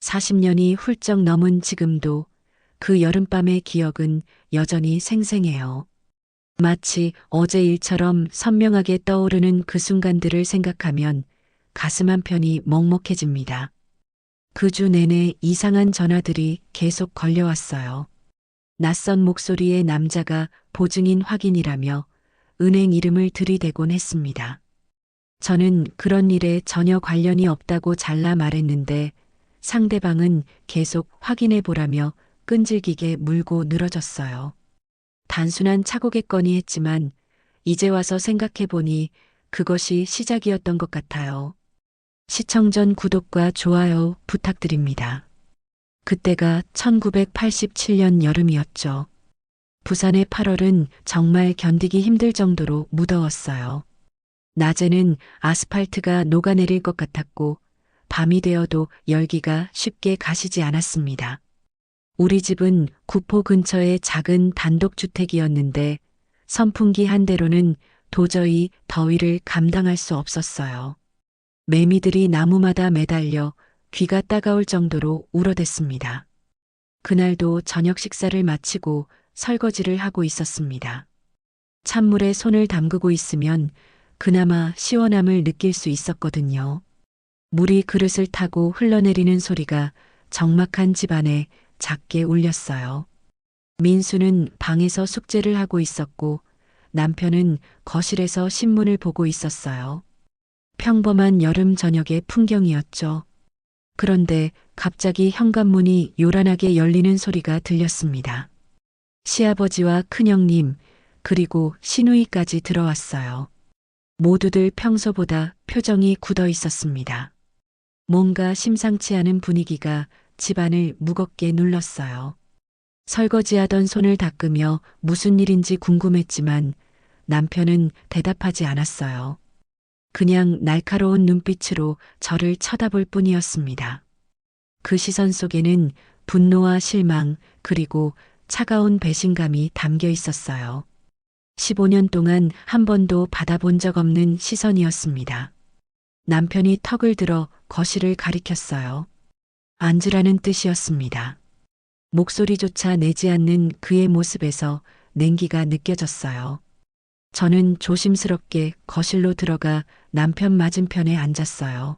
40년이 훌쩍 넘은 지금도 그 여름밤의 기억은 여전히 생생해요. 마치 어제 일처럼 선명하게 떠오르는 그 순간들을 생각하면 가슴 한편이 먹먹해집니다. 그 주 내내 이상한 전화들이 계속 걸려왔어요. 낯선 목소리의 남자가 보증인 확인이라며 은행 이름을 들이대곤 했습니다. 저는 그런 일에 전혀 관련이 없다고 잘라 말했는데 상대방은 계속 확인해 보라며 끈질기게 물고 늘어졌어요. 단순한 착오겠거니 했지만 이제 와서 생각해 보니 그것이 시작이었던 것 같아요. 시청 전 구독과 좋아요 부탁드립니다. 그때가 1987년 여름이었죠. 부산의 8월은 정말 견디기 힘들 정도로 무더웠어요. 낮에는 아스팔트가 녹아내릴 것 같았고 밤이 되어도 열기가 쉽게 가시지 않았습니다. 우리 집은 구포 근처의 작은 단독주택이었는데 선풍기 한 대로는 도저히 더위를 감당할 수 없었어요. 매미들이 나무마다 매달려 귀가 따가울 정도로 울어댔습니다. 그날도 저녁 식사를 마치고 설거지를 하고 있었습니다. 찬물에 손을 담그고 있으면 그나마 시원함을 느낄 수 있었거든요. 물이 그릇을 타고 흘러내리는 소리가 적막한 집안에 작게 울렸어요. 민수는 방에서 숙제를 하고 있었고 남편은 거실에서 신문을 보고 있었어요. 평범한 여름 저녁의 풍경이었죠. 그런데 갑자기 현관문이 요란하게 열리는 소리가 들렸습니다. 시아버지와 큰형님, 그리고 시누이까지 들어왔어요. 모두들 평소보다 표정이 굳어 있었습니다. 뭔가 심상치 않은 분위기가 집안을 무겁게 눌렀어요. 설거지하던 손을 닦으며 무슨 일인지 궁금했지만 남편은 대답하지 않았어요. 그냥 날카로운 눈빛으로 저를 쳐다볼 뿐이었습니다. 그 시선 속에는 분노와 실망 그리고 차가운 배신감이 담겨 있었어요. 15년 동안 한 번도 받아본 적 없는 시선이었습니다. 남편이 턱을 들어 거실을 가리켰어요. 앉으라는 뜻이었습니다. 목소리조차 내지 않는 그의 모습에서 냉기가 느껴졌어요. 저는 조심스럽게 거실로 들어가 남편 맞은편에 앉았어요.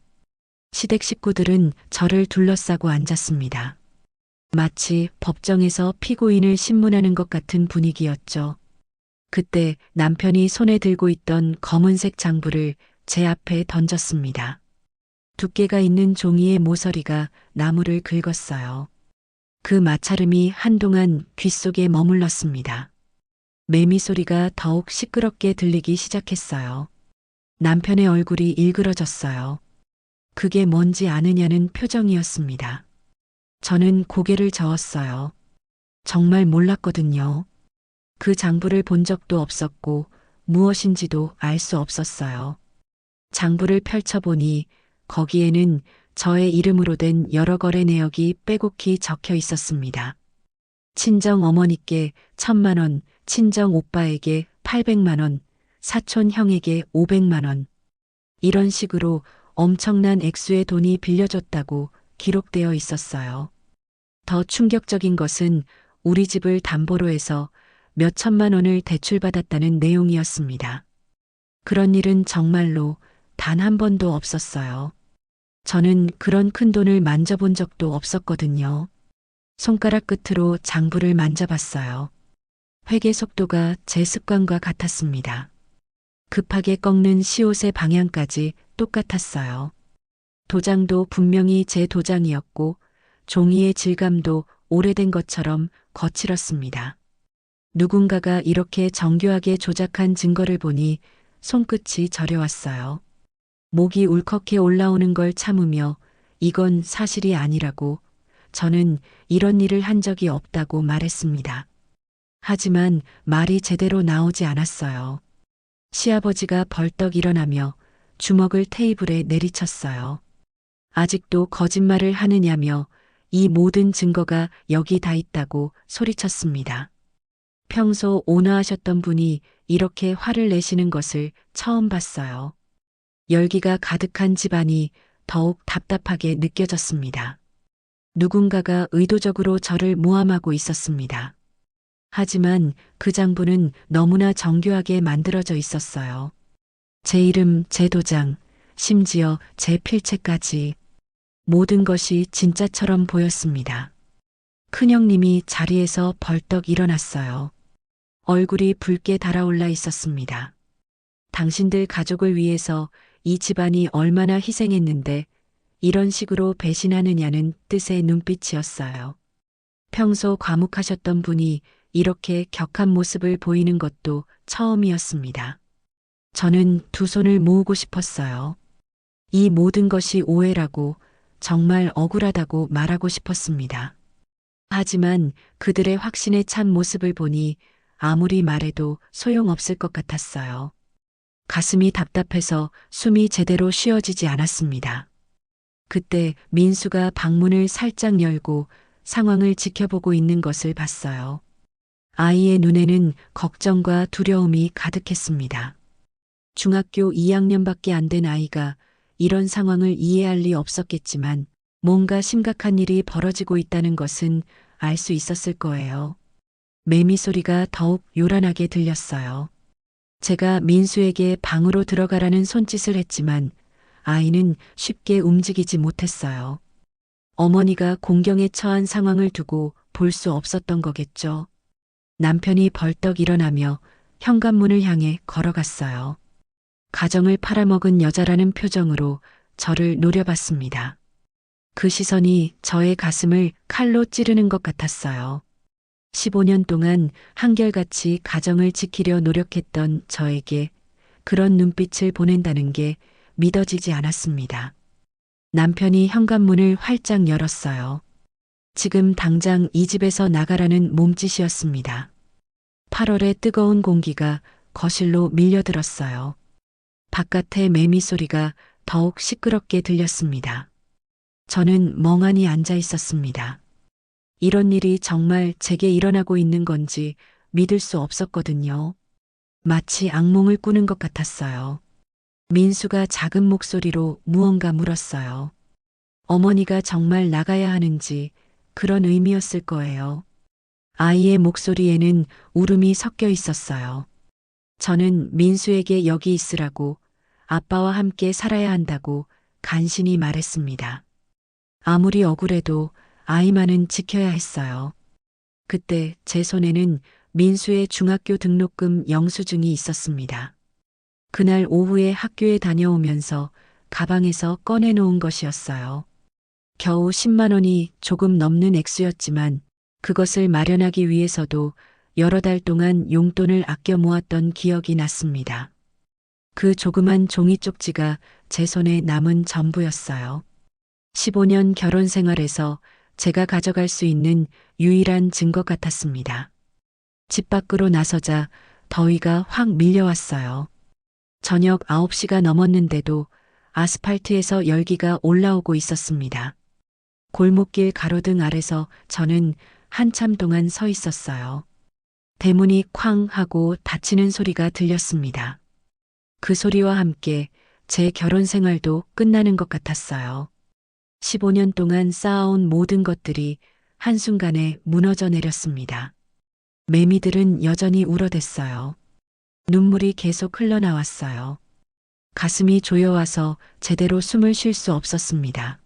시댁 식구들은 저를 둘러싸고 앉았습니다. 마치 법정에서 피고인을 신문하는 것 같은 분위기였죠. 그때 남편이 손에 들고 있던 검은색 장부를 제 앞에 던졌습니다. 두께가 있는 종이의 모서리가 나무를 긁었어요. 그 마찰음이 한동안 귓속에 머물렀습니다. 매미 소리가 더욱 시끄럽게 들리기 시작했어요. 남편의 얼굴이 일그러졌어요. 그게 뭔지 아느냐는 표정이었습니다. 저는 고개를 저었어요. 정말 몰랐거든요. 그 장부를 본 적도 없었고 무엇인지도 알 수 없었어요. 장부를 펼쳐보니 거기에는 저의 이름으로 된 여러 거래 내역이 빼곡히 적혀 있었습니다. 친정 어머니께 1,000만 원, 친정 오빠에게 800만 원, 사촌 형에게 500만 원. 이런 식으로 엄청난 액수의 돈이 빌려줬다고 기록되어 있었어요. 더 충격적인 것은 우리 집을 담보로 해서 몇 천만 원을 대출받았다는 내용이었습니다. 그런 일은 정말로 단 한 번도 없었어요. 저는 그런 큰 돈을 만져본 적도 없었거든요. 손가락 끝으로 장부를 만져봤어요. 회계 속도가 제 습관과 같았습니다. 급하게 꺾는 시옷의 방향까지 똑같았어요. 도장도 분명히 제 도장이었고 종이의 질감도 오래된 것처럼 거칠었습니다. 누군가가 이렇게 정교하게 조작한 증거를 보니 손끝이 저려왔어요. 목이 울컥해 올라오는 걸 참으며 이건 사실이 아니라고 저는 이런 일을 한 적이 없다고 말했습니다. 하지만 말이 제대로 나오지 않았어요. 시아버지가 벌떡 일어나며 주먹을 테이블에 내리쳤어요. 아직도 거짓말을 하느냐며 이 모든 증거가 여기 다 있다고 소리쳤습니다. 평소 온화하셨던 분이 이렇게 화를 내시는 것을 처음 봤어요. 열기가 가득한 집안이 더욱 답답하게 느껴졌습니다. 누군가가 의도적으로 저를 모함하고 있었습니다. 하지만 그 장부는 너무나 정교하게 만들어져 있었어요. 제 이름, 제 도장, 심지어 제 필체까지 모든 것이 진짜처럼 보였습니다. 큰형님이 자리에서 벌떡 일어났어요. 얼굴이 붉게 달아올라 있었습니다. 당신들 가족을 위해서 이 집안이 얼마나 희생했는데 이런 식으로 배신하느냐는 뜻의 눈빛이었어요. 평소 과묵하셨던 분이 이렇게 격한 모습을 보이는 것도 처음이었습니다. 저는 두 손을 모으고 싶었어요. 이 모든 것이 오해라고, 정말 억울하다고 말하고 싶었습니다. 하지만 그들의 확신에 찬 모습을 보니 아무리 말해도 소용없을 것 같았어요. 가슴이 답답해서 숨이 제대로 쉬어지지 않았습니다. 그때 민수가 방문을 살짝 열고 상황을 지켜보고 있는 것을 봤어요. 아이의 눈에는 걱정과 두려움이 가득했습니다. 중학교 2학년밖에 안 된 아이가 이런 상황을 이해할 리 없었겠지만 뭔가 심각한 일이 벌어지고 있다는 것은 알 수 있었을 거예요. 매미 소리가 더욱 요란하게 들렸어요. 제가 민수에게 방으로 들어가라는 손짓을 했지만 아이는 쉽게 움직이지 못했어요. 어머니가 공경에 처한 상황을 두고 볼 수 없었던 거겠죠. 남편이 벌떡 일어나며 현관문을 향해 걸어갔어요. 가정을 팔아먹은 여자라는 표정으로 저를 노려봤습니다. 그 시선이 저의 가슴을 칼로 찌르는 것 같았어요. 15년 동안 한결같이 가정을 지키려 노력했던 저에게 그런 눈빛을 보낸다는 게 믿어지지 않았습니다. 남편이 현관문을 활짝 열었어요. 지금 당장 이 집에서 나가라는 몸짓이었습니다. 8월의 뜨거운 공기가 거실로 밀려들었어요. 바깥의 매미 소리가 더욱 시끄럽게 들렸습니다. 저는 멍하니 앉아 있었습니다. 이런 일이 정말 제게 일어나고 있는 건지 믿을 수 없었거든요. 마치 악몽을 꾸는 것 같았어요. 민수가 작은 목소리로 무언가 물었어요. 어머니가 정말 나가야 하는지 그런 의미였을 거예요. 아이의 목소리에는 울음이 섞여 있었어요. 저는 민수에게 여기 있으라고, 아빠와 함께 살아야 한다고 간신히 말했습니다. 아무리 억울해도 아이만은 지켜야 했어요. 그때 제 손에는 민수의 중학교 등록금 영수증이 있었습니다. 그날 오후에 학교에 다녀오면서 가방에서 꺼내놓은 것이었어요. 겨우 10만 원이 조금 넘는 액수였지만 그것을 마련하기 위해서도 여러 달 동안 용돈을 아껴 모았던 기억이 났습니다. 그 조그만 종이 쪽지가 제 손에 남은 전부였어요. 15년 결혼 생활에서 제가 가져갈 수 있는 유일한 증거 같았습니다. 집 밖으로 나서자 더위가 확 밀려왔어요. 저녁 9시가 넘었는데도 아스팔트에서 열기가 올라오고 있었습니다. 골목길 가로등 아래서 저는 한참 동안 서 있었어요. 대문이 쾅 하고 닫히는 소리가 들렸습니다. 그 소리와 함께 제 결혼 생활도 끝나는 것 같았어요. 15년 동안 쌓아온 모든 것들이 한순간에 무너져 내렸습니다. 매미들은 여전히 울어댔어요. 눈물이 계속 흘러나왔어요. 가슴이 조여와서 제대로 숨을 쉴 수 없었습니다.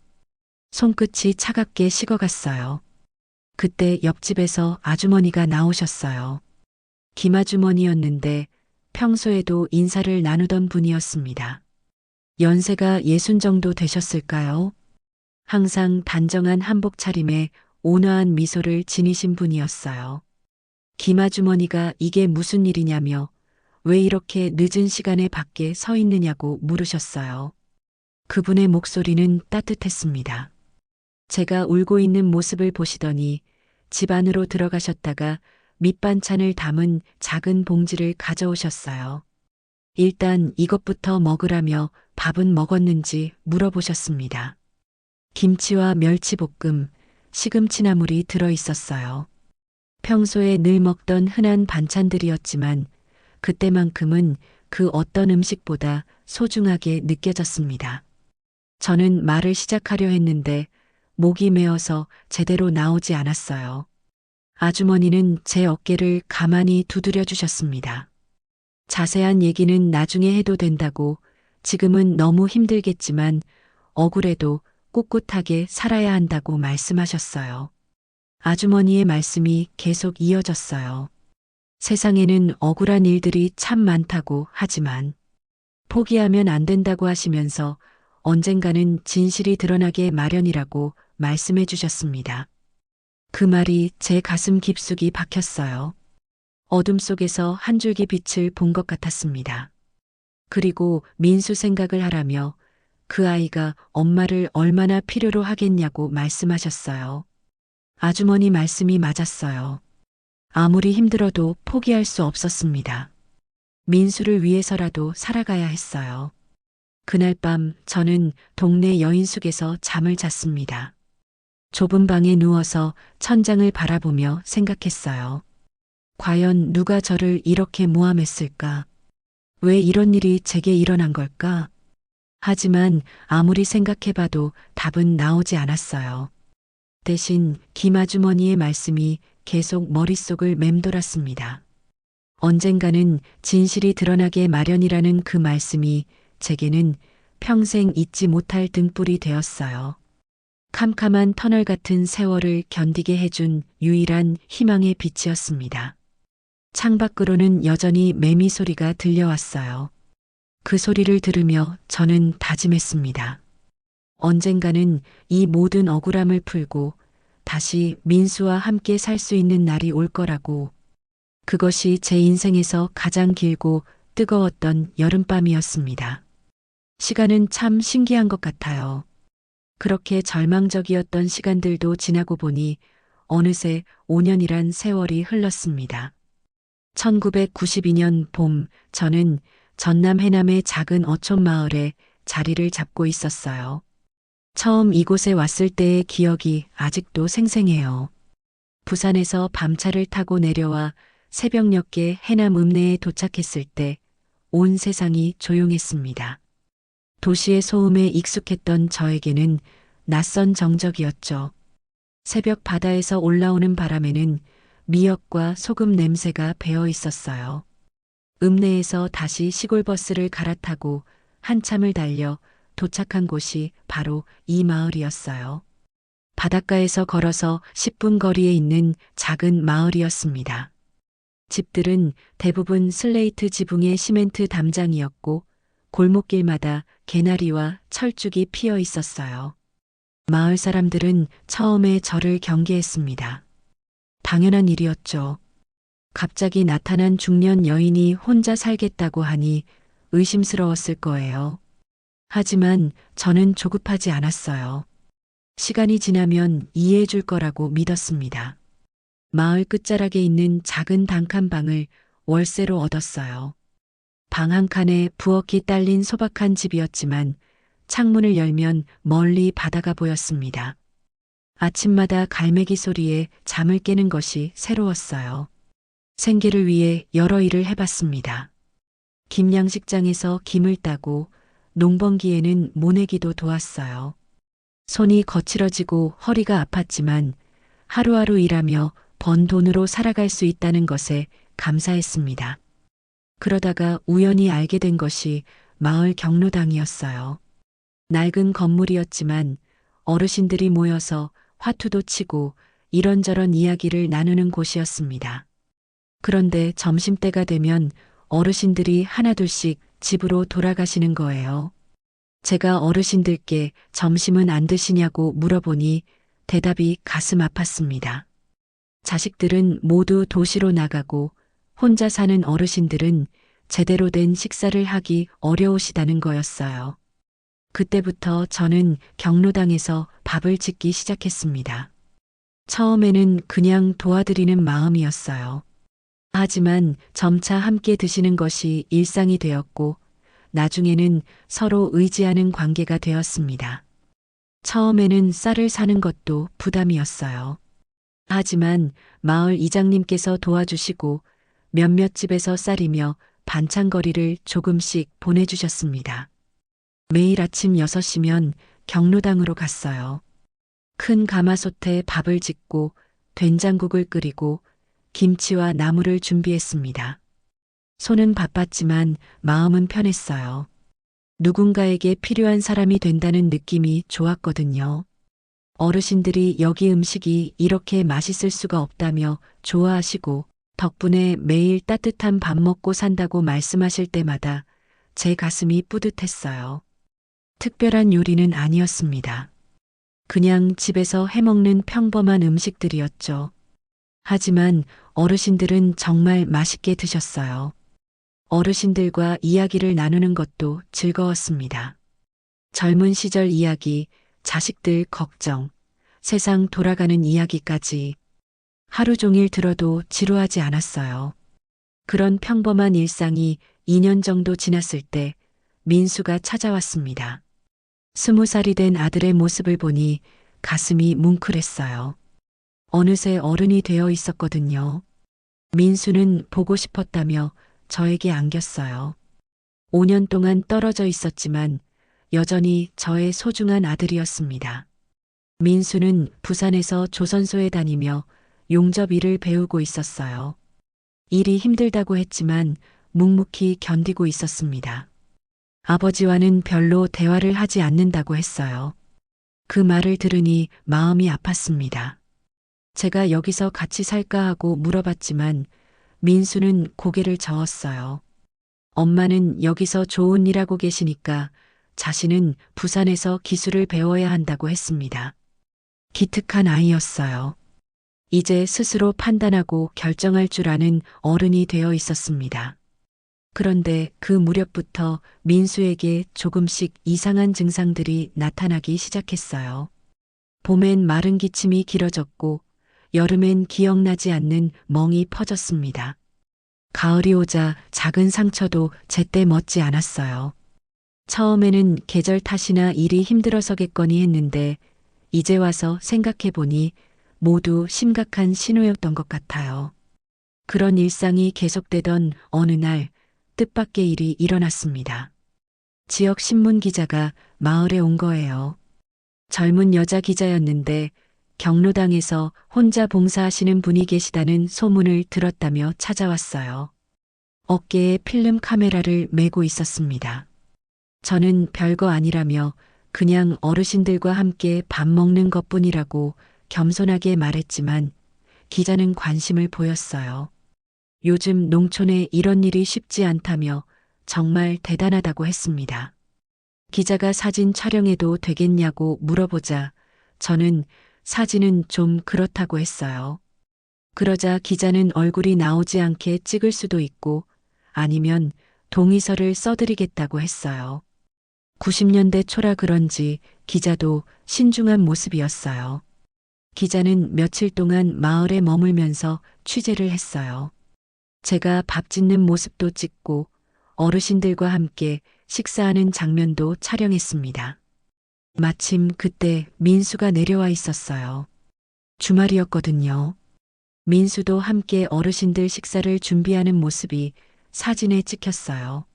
손끝이 차갑게 식어갔어요. 그때 옆집에서 아주머니가 나오셨어요. 김아주머니였는데 평소에도 인사를 나누던 분이었습니다. 연세가 60 정도 되셨을까요? 항상 단정한 한복 차림에 온화한 미소를 지니신 분이었어요. 김아주머니가 이게 무슨 일이냐며 왜 이렇게 늦은 시간에 밖에 서 있느냐고 물으셨어요. 그분의 목소리는 따뜻했습니다. 제가 울고 있는 모습을 보시더니 집 안으로 들어가셨다가 밑반찬을 담은 작은 봉지를 가져오셨어요. 일단 이것부터 먹으라며 밥은 먹었는지 물어보셨습니다. 김치와 멸치볶음, 시금치나물이 들어 있었어요. 평소에 늘 먹던 흔한 반찬들이었지만 그때만큼은 그 어떤 음식보다 소중하게 느껴졌습니다. 저는 말을 시작하려 했는데 목이 메어서 제대로 나오지 않았어요. 아주머니는 제 어깨를 가만히 두드려 주셨습니다. 자세한 얘기는 나중에 해도 된다고, 지금은 너무 힘들겠지만 억울해도 꿋꿋하게 살아야 한다고 말씀하셨어요. 아주머니의 말씀이 계속 이어졌어요. 세상에는 억울한 일들이 참 많다고 하지만 포기하면 안 된다고 하시면서 언젠가는 진실이 드러나게 마련이라고 말씀해 주셨습니다. 그 말이 제 가슴 깊숙이 박혔어요. 어둠 속에서 한 줄기 빛을 본 것 같았습니다. 그리고 민수 생각을 하라며 그 아이가 엄마를 얼마나 필요로 하겠냐고 말씀하셨어요. 아주머니 말씀이 맞았어요. 아무리 힘들어도 포기할 수 없었습니다. 민수를 위해서라도 살아가야 했어요. 그날 밤 저는 동네 여인숙에서 잠을 잤습니다. 좁은 방에 누워서 천장을 바라보며 생각했어요. 과연 누가 저를 이렇게 모함했을까? 왜 이런 일이 제게 일어난 걸까? 하지만 아무리 생각해봐도 답은 나오지 않았어요. 대신 김아주머니의 말씀이 계속 머릿속을 맴돌았습니다. 언젠가는 진실이 드러나게 마련이라는 그 말씀이 제게는 평생 잊지 못할 등불이 되었어요. 캄캄한 터널 같은 세월을 견디게 해준 유일한 희망의 빛이었습니다. 창밖으로는 여전히 매미 소리가 들려왔어요. 그 소리를 들으며 저는 다짐했습니다. 언젠가는 이 모든 억울함을 풀고 다시 민수와 함께 살 수 있는 날이 올 거라고. 그것이 제 인생에서 가장 길고 뜨거웠던 여름밤이었습니다. 시간은 참 신기한 것 같아요. 그렇게 절망적이었던 시간들도 지나고 보니 어느새 5년이란 세월이 흘렀습니다. 1992년 봄, 저는 전남 해남의 작은 어촌 마을에 자리를 잡고 있었어요. 처음 이곳에 왔을 때의 기억이 아직도 생생해요. 부산에서 밤차를 타고 내려와 새벽녘에 해남 읍내에 도착했을 때 온 세상이 조용했습니다. 도시의 소음에 익숙했던 저에게는 낯선 정적이었죠. 새벽 바다에서 올라오는 바람에는 미역과 소금 냄새가 배어 있었어요. 읍내에서 다시 시골버스를 갈아타고 한참을 달려 도착한 곳이 바로 이 마을이었어요. 바닷가에서 걸어서 10분 거리에 있는 작은 마을이었습니다. 집들은 대부분 슬레이트 지붕의 시멘트 담장이었고 골목길마다 개나리와 철쭉이 피어 있었어요. 마을 사람들은 처음에 저를 경계했습니다. 당연한 일이었죠. 갑자기 나타난 중년 여인이 혼자 살겠다고 하니 의심스러웠을 거예요. 하지만 저는 조급하지 않았어요. 시간이 지나면 이해해 줄 거라고 믿었습니다. 마을 끝자락에 있는 작은 단칸방을 월세로 얻었어요. 방 한 칸에 부엌이 딸린 소박한 집이었지만 창문을 열면 멀리 바다가 보였습니다. 아침마다 갈매기 소리에 잠을 깨는 것이 새로웠어요. 생계를 위해 여러 일을 해봤습니다. 김양식장에서 김을 따고 농번기에는 모내기도 도왔어요. 손이 거칠어지고 허리가 아팠지만 하루하루 일하며 번 돈으로 살아갈 수 있다는 것에 감사했습니다. 그러다가 우연히 알게 된 것이 마을 경로당이었어요. 낡은 건물이었지만 어르신들이 모여서 화투도 치고 이런저런 이야기를 나누는 곳이었습니다. 그런데 점심때가 되면 어르신들이 하나둘씩 집으로 돌아가시는 거예요. 제가 어르신들께 점심은 안 드시냐고 물어보니 대답이 가슴 아팠습니다. 자식들은 모두 도시로 나가고 혼자 사는 어르신들은 제대로 된 식사를 하기 어려우시다는 거였어요. 그때부터 저는 경로당에서 밥을 짓기 시작했습니다. 처음에는 그냥 도와드리는 마음이었어요. 하지만 점차 함께 드시는 것이 일상이 되었고 나중에는 서로 의지하는 관계가 되었습니다. 처음에는 쌀을 사는 것도 부담이었어요. 하지만 마을 이장님께서 도와주시고 몇몇 집에서 쌀이며 반찬거리를 조금씩 보내주셨습니다. 매일 아침 6시면 경로당으로 갔어요. 큰 가마솥에 밥을 짓고 된장국을 끓이고 김치와 나물을 준비했습니다. 손은 바빴지만 마음은 편했어요. 누군가에게 필요한 사람이 된다는 느낌이 좋았거든요. 어르신들이 여기 음식이 이렇게 맛있을 수가 없다며 좋아하시고 덕분에 매일 따뜻한 밥 먹고 산다고 말씀하실 때마다 제 가슴이 뿌듯했어요. 특별한 요리는 아니었습니다. 그냥 집에서 해먹는 평범한 음식들이었죠. 하지만 어르신들은 정말 맛있게 드셨어요. 어르신들과 이야기를 나누는 것도 즐거웠습니다. 젊은 시절 이야기, 자식들 걱정, 세상 돌아가는 이야기까지 하루 종일 들어도 지루하지 않았어요. 그런 평범한 일상이 2년 정도 지났을 때 민수가 찾아왔습니다. 20살이 된 아들의 모습을 보니 가슴이 뭉클했어요. 어느새 어른이 되어 있었거든요. 민수는 보고 싶었다며 저에게 안겼어요. 5년 동안 떨어져 있었지만 여전히 저의 소중한 아들이었습니다. 민수는 부산에서 조선소에 다니며 용접 일을 배우고 있었어요. 일이 힘들다고 했지만 묵묵히 견디고 있었습니다. 아버지와는 별로 대화를 하지 않는다고 했어요. 그 말을 들으니 마음이 아팠습니다. 제가 여기서 같이 살까 하고 물어봤지만 민수는 고개를 저었어요. 엄마는 여기서 좋은 일 하고 계시니까 자신은 부산에서 기술을 배워야 한다고 했습니다. 기특한 아이였어요. 이제 스스로 판단하고 결정할 줄 아는 어른이 되어 있었습니다. 그런데 그 무렵부터 민수에게 조금씩 이상한 증상들이 나타나기 시작했어요. 봄엔 마른 기침이 길어졌고 여름엔 기억나지 않는 멍이 퍼졌습니다. 가을이 오자 작은 상처도 제때 멎지 않았어요. 처음에는 계절 탓이나 일이 힘들어서겠거니 했는데 이제 와서 생각해보니 모두 심각한 신호였던 것 같아요. 그런 일상이 계속되던 어느 날 뜻밖의 일이 일어났습니다. 지역 신문 기자가 마을에 온 거예요. 젊은 여자 기자였는데 경로당에서 혼자 봉사하시는 분이 계시다는 소문을 들었다며 찾아왔어요. 어깨에 필름 카메라를 메고 있었습니다. 저는 별거 아니라며 그냥 어르신들과 함께 밥 먹는 것뿐이라고 겸손하게 말했지만 기자는 관심을 보였어요. 요즘 농촌에 이런 일이 쉽지 않다며 정말 대단하다고 했습니다. 기자가 사진 촬영해도 되겠냐고 물어보자 저는 사진은 좀 그렇다고 했어요. 그러자 기자는 얼굴이 나오지 않게 찍을 수도 있고 아니면 동의서를 써드리겠다고 했어요. 90년대 초라 그런지 기자도 신중한 모습이었어요. 기자는 며칠 동안 마을에 머물면서 취재를 했어요. 제가 밥 짓는 모습도 찍고 어르신들과 함께 식사하는 장면도 촬영했습니다. 마침 그때 민수가 내려와 있었어요. 주말이었거든요. 민수도 함께 어르신들 식사를 준비하는 모습이 사진에 찍혔어요.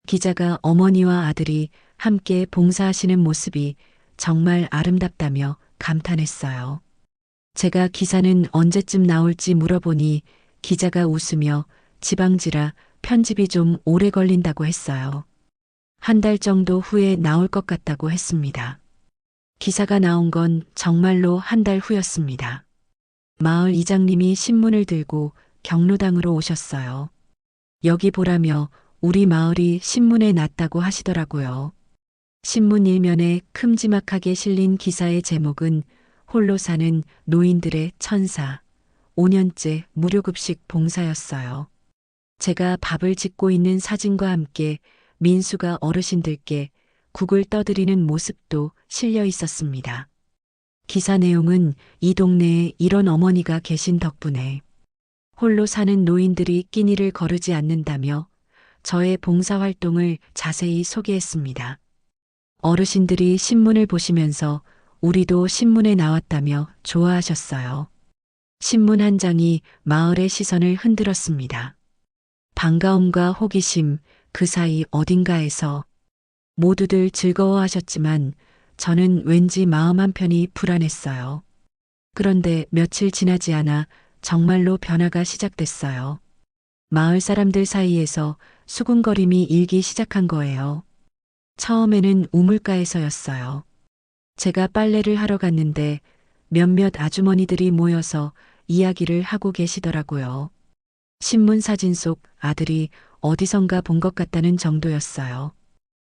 기자가 어머니와 아들이 함께 봉사하시는 모습이 정말 아름답다며 감탄했어요. 제가 기사는 언제쯤 나올지 물어보니 기자가 웃으며 지방지라 편집이 좀 오래 걸린다고 했어요. 한 달 정도 후에 나올 것 같다고 했습니다. 기사가 나온 건 정말로 한 달 후였습니다. 마을 이장님이 신문을 들고 경로당으로 오셨어요. 여기 보라며 우리 마을이 신문에 났다고 하시더라고요. 신문 일면에 큼지막하게 실린 기사의 제목은 홀로 사는 노인들의 천사, 5년째 무료급식 봉사였어요. 제가 밥을 짓고 있는 사진과 함께 민수가 어르신들께 국을 떠드리는 모습도 실려 있었습니다. 기사 내용은 이 동네에 이런 어머니가 계신 덕분에 홀로 사는 노인들이 끼니를 거르지 않는다며 저의 봉사활동을 자세히 소개했습니다. 어르신들이 신문을 보시면서 우리도 신문에 나왔다며 좋아하셨어요. 신문 한 장이 마을의 시선을 흔들었습니다. 반가움과 호기심, 그 사이 어딘가에서 모두들 즐거워하셨지만 저는 왠지 마음 한편이 불안했어요. 그런데 며칠 지나지 않아 정말로 변화가 시작됐어요. 마을 사람들 사이에서 수군거림이 일기 시작한 거예요. 처음에는 우물가에서였어요. 제가 빨래를 하러 갔는데 몇몇 아주머니들이 모여서 이야기를 하고 계시더라고요. 신문 사진 속 아들이 어디선가 본 것 같다는 정도였어요.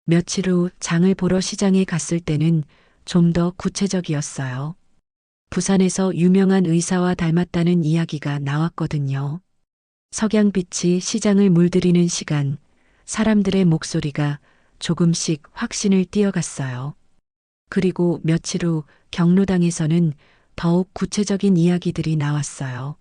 며칠 후 장을 보러 시장에 갔을 때는 좀 더 구체적이었어요. 부산에서 유명한 의사와 닮았다는 이야기가 나왔거든요. 석양빛이 시장을 물들이는 시간, 사람들의 목소리가 조금씩 확신을 띄어갔어요. 그리고 며칠 후 경로당에서는 더욱 구체적인 이야기들이 나왔어요.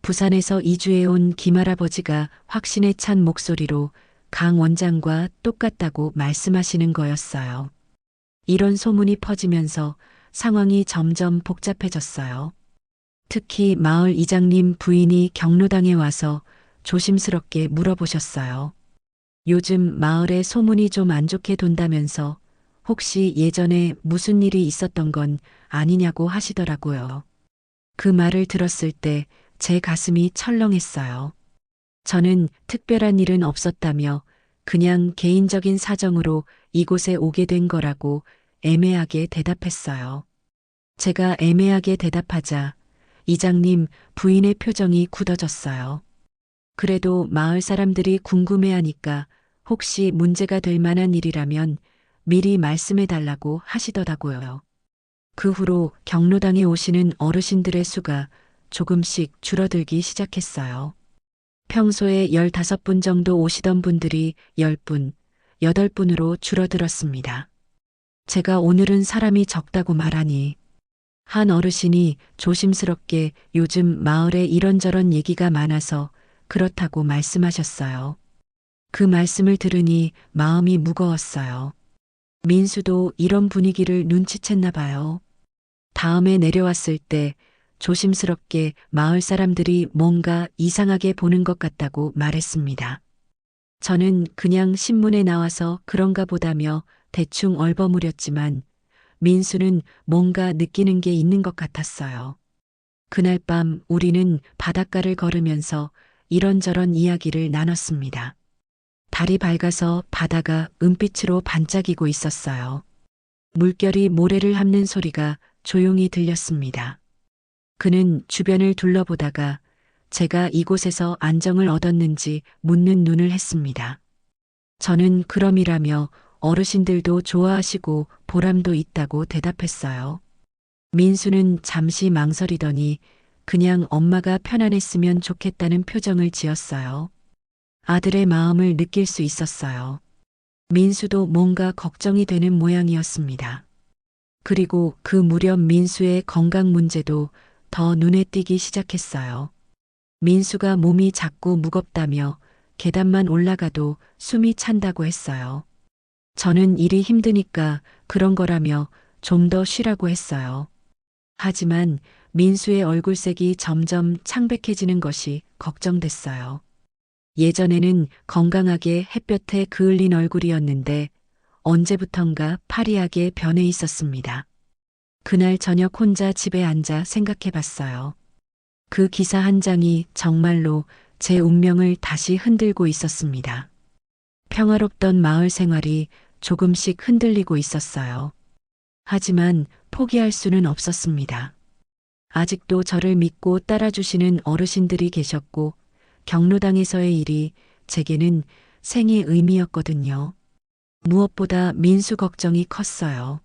부산에서 이주해 온 김할아버지가 확신에 찬 목소리로 강 원장과 똑같다고 말씀하시는 거였어요. 이런 소문이 퍼지면서 상황이 점점 복잡해졌어요. 특히 마을 이장님 부인이 경로당에 와서 조심스럽게 물어보셨어요. 요즘 마을에 소문이 좀 안 좋게 돈다면서 혹시 예전에 무슨 일이 있었던 건 아니냐고 하시더라고요. 그 말을 들었을 때 제 가슴이 철렁했어요. 저는 특별한 일은 없었다며 그냥 개인적인 사정으로 이곳에 오게 된 거라고 애매하게 대답했어요. 제가 애매하게 대답하자 이장님 부인의 표정이 굳어졌어요. 그래도 마을 사람들이 궁금해하니까 혹시 문제가 될 만한 일이라면 미리 말씀해 달라고 하시더라고요. 그 후로 경로당에 오시는 어르신들의 수가 조금씩 줄어들기 시작했어요. 평소에 15분 정도 오시던 분들이 10분, 8분으로 줄어들었습니다. 제가 오늘은 사람이 적다고 말하니 한 어르신이 조심스럽게 요즘 마을에 이런저런 얘기가 많아서 그렇다고 말씀하셨어요. 그 말씀을 들으니 마음이 무거웠어요. 민수도 이런 분위기를 눈치챘나 봐요. 다음에 내려왔을 때 조심스럽게 마을 사람들이 뭔가 이상하게 보는 것 같다고 말했습니다. 저는 그냥 신문에 나와서 그런가 보다며 대충 얼버무렸지만 민수는 뭔가 느끼는 게 있는 것 같았어요. 그날 밤 우리는 바닷가를 걸으면서 이런저런 이야기를 나눴습니다. 달이 밝아서 바다가 은빛으로 반짝이고 있었어요. 물결이 모래를 핥는 소리가 조용히 들렸습니다. 그는 주변을 둘러보다가 제가 이곳에서 안정을 얻었는지 묻는 눈을 했습니다. 저는 그럼이라며 어르신들도 좋아하시고 보람도 있다고 대답했어요. 민수는 잠시 망설이더니 그냥 엄마가 편안했으면 좋겠다는 표정을 지었어요. 아들의 마음을 느낄 수 있었어요. 민수도 뭔가 걱정이 되는 모양이었습니다. 그리고 그 무렵 민수의 건강 문제도 더 눈에 띄기 시작했어요. 민수가 몸이 자꾸 무겁다며 계단만 올라가도 숨이 찬다고 했어요. 저는 일이 힘드니까 그런 거라며 좀 더 쉬라고 했어요. 하지만 민수의 얼굴색이 점점 창백해지는 것이 걱정됐어요. 예전에는 건강하게 햇볕에 그을린 얼굴이었는데 언제부턴가 파리하게 변해 있었습니다. 그날 저녁 혼자 집에 앉아 생각해 봤어요. 그 기사 한 장이 정말로 제 운명을 다시 흔들고 있었습니다. 평화롭던 마을 생활이 조금씩 흔들리고 있었어요. 하지만 포기할 수는 없었습니다. 아직도 저를 믿고 따라주시는 어르신들이 계셨고 경로당에서의 일이 제게는 생의 의미였거든요. 무엇보다 민수 걱정이 컸어요.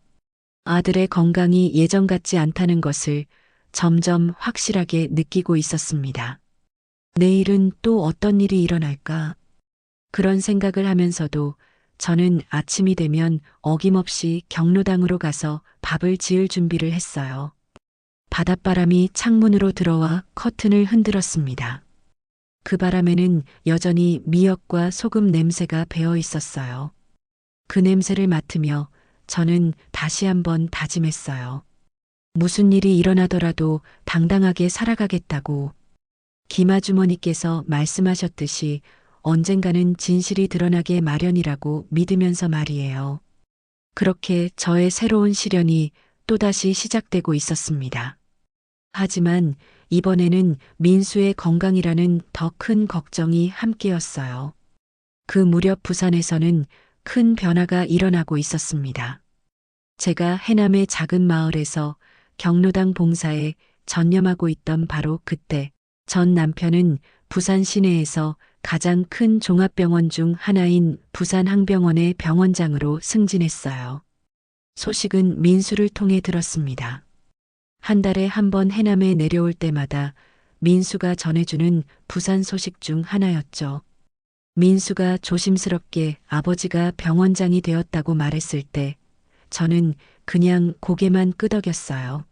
아들의 건강이 예전 같지 않다는 것을 점점 확실하게 느끼고 있었습니다. 내일은 또 어떤 일이 일어날까? 그런 생각을 하면서도 저는 아침이 되면 어김없이 경로당으로 가서 밥을 지을 준비를 했어요. 바닷바람이 창문으로 들어와 커튼을 흔들었습니다. 그 바람에는 여전히 미역과 소금 냄새가 배어 있었어요. 그 냄새를 맡으며 저는 다시 한번 다짐했어요. 무슨 일이 일어나더라도 당당하게 살아가겠다고. 김아주머니께서 말씀하셨듯이 언젠가는 진실이 드러나게 마련이라고 믿으면서 말이에요. 그렇게 저의 새로운 시련이 또다시 시작되고 있었습니다. 하지만 이번에는 민수의 건강이라는 더 큰 걱정이 함께였어요. 그 무렵 부산에서는 큰 변화가 일어나고 있었습니다. 제가 해남의 작은 마을에서 경로당 봉사에 전념하고 있던 바로 그때 전 남편은 부산 시내에서 가장 큰 종합병원 중 하나인 부산항병원의 병원장으로 승진했어요. 소식은 민수를 통해 들었습니다. 한 달에 한 번 해남에 내려올 때마다 민수가 전해주는 부산 소식 중 하나였죠. 민수가 조심스럽게 아버지가 병원장이 되었다고 말했을 때 저는 그냥 고개만 끄덕였어요.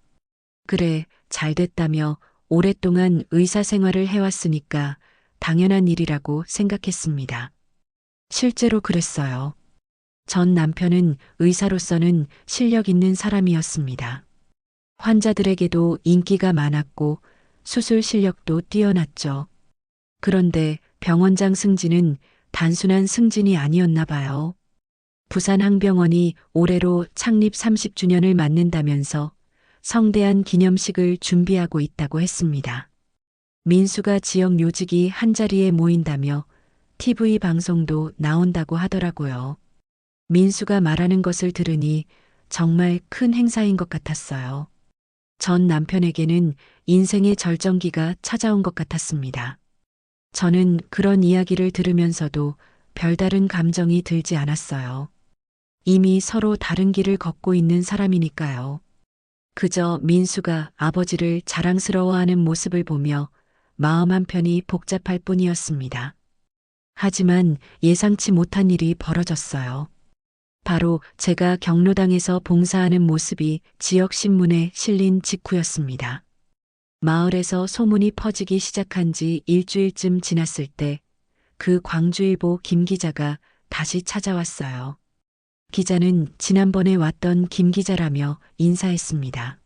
그래, 잘 됐다며 오랫동안 의사 생활을 해왔으니까 당연한 일이라고 생각했습니다. 실제로 그랬어요. 전 남편은 의사로서는 실력 있는 사람이었습니다. 환자들에게도 인기가 많았고 수술 실력도 뛰어났죠. 그런데 병원장 승진은 단순한 승진이 아니었나 봐요. 부산항병원이 올해로 창립 30주년을 맞는다면서 성대한 기념식을 준비하고 있다고 했습니다. 민수가 지역 요직이 한자리에 모인다며 TV 방송도 나온다고 하더라고요. 민수가 말하는 것을 들으니 정말 큰 행사인 것 같았어요. 전 남편에게는 인생의 절정기가 찾아온 것 같았습니다. 저는 그런 이야기를 들으면서도 별다른 감정이 들지 않았어요. 이미 서로 다른 길을 걷고 있는 사람이니까요. 그저 민수가 아버지를 자랑스러워하는 모습을 보며 마음 한편이 복잡할 뿐이었습니다. 하지만 예상치 못한 일이 벌어졌어요. 바로 제가 경로당에서 봉사하는 모습이 지역신문에 실린 직후였습니다. 마을에서 소문이 퍼지기 시작한 지 일주일쯤 지났을 때 그 광주일보 김 기자가 다시 찾아왔어요. 기자는 지난번에 왔던 김 기자라며 인사했습니다.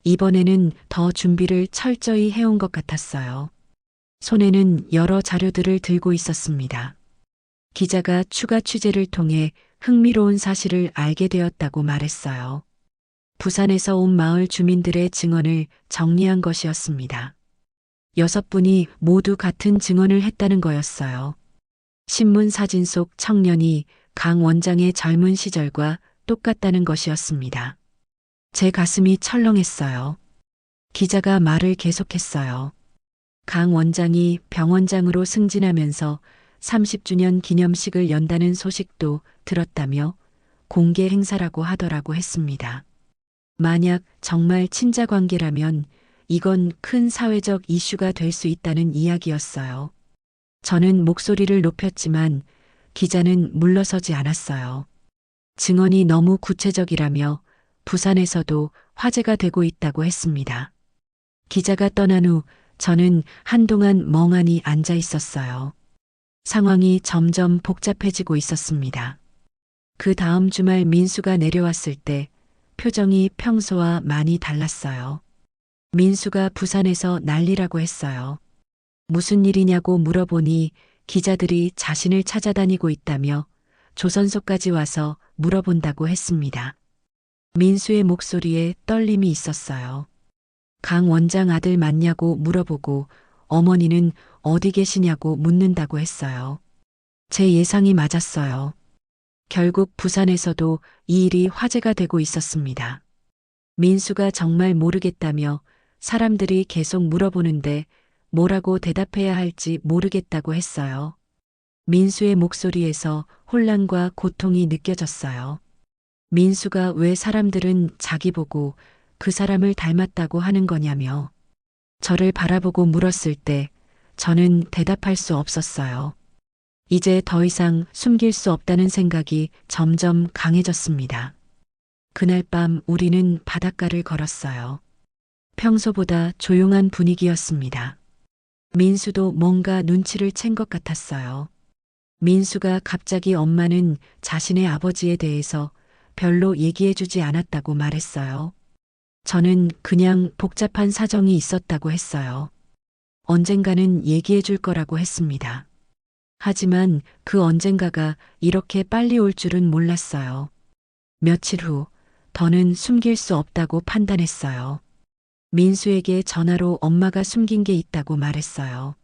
이번에는 더 준비를 철저히 해온 것 같았어요. 손에는 여러 자료들을 들고 있었습니다. 기자가 추가 취재를 통해 흥미로운 사실을 알게 되었다고 말했어요. 부산에서 온 마을 주민들의 증언을 정리한 것이었습니다. 6분이 모두 같은 증언을 했다는 거였어요. 신문 사진 속 청년이 강 원장의 젊은 시절과 똑같다는 것이었습니다. 제 가슴이 철렁했어요. 기자가 말을 계속했어요. 강 원장이 병원장으로 승진하면서 30주년 기념식을 연다는 소식도 들었다며 공개 행사라고 하더라고 했습니다. 만약 정말 친자 관계라면 이건 큰 사회적 이슈가 될 수 있다는 이야기였어요. 저는 목소리를 높였지만 기자는 물러서지 않았어요. 증언이 너무 구체적이라며 부산에서도 화제가 되고 있다고 했습니다. 기자가 떠난 후 저는 한동안 멍하니 앉아 있었어요. 상황이 점점 복잡해지고 있었습니다. 그 다음 주말 민수가 내려왔을 때 표정이 평소와 많이 달랐어요. 민수가 부산에서 난리라고 했어요. 무슨 일이냐고 물어보니 기자들이 자신을 찾아다니고 있다며 조선소까지 와서 물어본다고 했습니다. 민수의 목소리에 떨림이 있었어요. 강 원장 아들 맞냐고 물어보고 어머니는 어디 계시냐고 묻는다고 했어요. 제 예상이 맞았어요. 결국 부산에서도 이 일이 화제가 되고 있었습니다. 민수가 정말 모르겠다며 사람들이 계속 물어보는데 뭐라고 대답해야 할지 모르겠다고 했어요. 민수의 목소리에서 혼란과 고통이 느껴졌어요. 민수가 왜 사람들은 자기 보고 그 사람을 닮았다고 하는 거냐며 저를 바라보고 물었을 때 저는 대답할 수 없었어요. 이제 더 이상 숨길 수 없다는 생각이 점점 강해졌습니다. 그날 밤 우리는 바닷가를 걸었어요. 평소보다 조용한 분위기였습니다. 민수도 뭔가 눈치를 챈 것 같았어요. 민수가 갑자기 엄마는 자신의 아버지에 대해서 별로 얘기해주지 않았다고 말했어요. 저는 그냥 복잡한 사정이 있었다고 했어요. 언젠가는 얘기해줄 거라고 했습니다. 하지만 그 언젠가가 이렇게 빨리 올 줄은 몰랐어요. 며칠 후 더는 숨길 수 없다고 판단했어요. 민수에게 전화로 엄마가 숨긴 게 있다고 말했어요.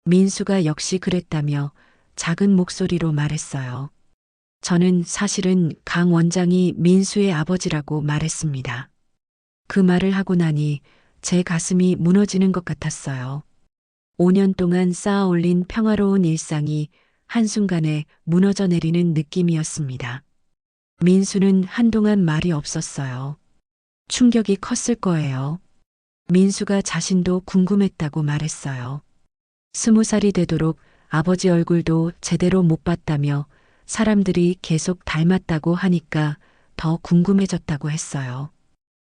민수가 역시 그랬다며 작은 목소리로 말했어요. 저는 사실은 강 원장이 민수의 아버지라고 말했습니다. 그 말을 하고 나니 제 가슴이 무너지는 것 같았어요. 5년 동안 쌓아 올린 평화로운 일상이 한순간에 무너져 내리는 느낌이었습니다. 민수는 한동안 말이 없었어요. 충격이 컸을 거예요. 민수가 자신도 궁금했다고 말했어요. 20살이 되도록 아버지 얼굴도 제대로 못 봤다며 사람들이 계속 닮았다고 하니까 더 궁금해졌다고 했어요.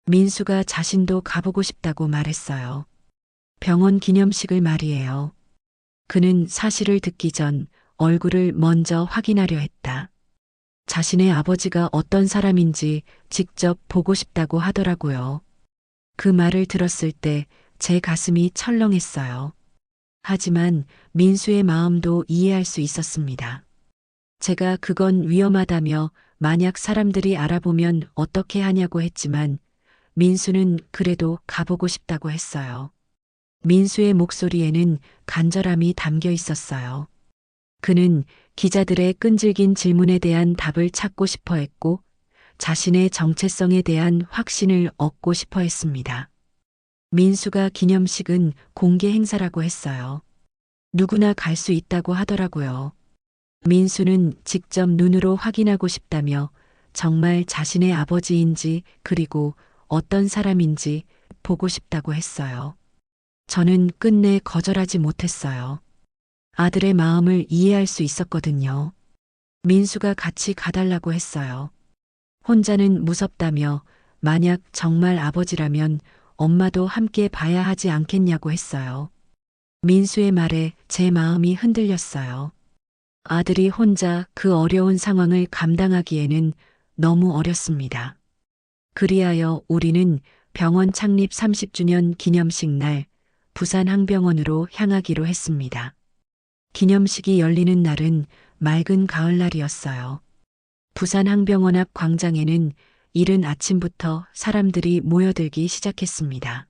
민수가 자신도 가보고 싶다고 말했어요. 병원 기념식을 말이에요. 그는 사실을 듣기 전 얼굴을 먼저 확인하려 했다. 자신의 아버지가 어떤 사람인지 직접 보고 싶다고 하더라고요. 그 말을 들었을 때 제 가슴이 철렁했어요. 하지만 민수의 마음도 이해할 수 있었습니다. 제가 그건 위험하다며 만약 사람들이 알아보면 어떻게 하냐고 했지만 민수는 그래도 가보고 싶다고 했어요. 민수의 목소리에는 간절함이 담겨 있었어요. 그는 기자들의 끈질긴 질문에 대한 답을 찾고 싶어 했고 자신의 정체성에 대한 확신을 얻고 싶어 했습니다. 민수가 기념식은 공개 행사라고 했어요. 누구나 갈 수 있다고 하더라고요. 민수는 직접 눈으로 확인하고 싶다며 정말 자신의 아버지인지 그리고 어떤 사람인지 보고 싶다고 했어요. 저는 끝내 거절하지 못했어요. 아들의 마음을 이해할 수 있었거든요. 민수가 같이 가달라고 했어요. 혼자는 무섭다며 만약 정말 아버지라면 엄마도 함께 봐야 하지 않겠냐고 했어요. 민수의 말에 제 마음이 흔들렸어요. 아들이 혼자 그 어려운 상황을 감당하기에는 너무 어렸습니다. 그리하여 우리는 병원 창립 30주년 기념식 날 부산항병원으로 향하기로 했습니다. 기념식이 열리는 날은 맑은 가을날이었어요. 부산항병원 앞 광장에는 이른 아침부터 사람들이 모여들기 시작했습니다.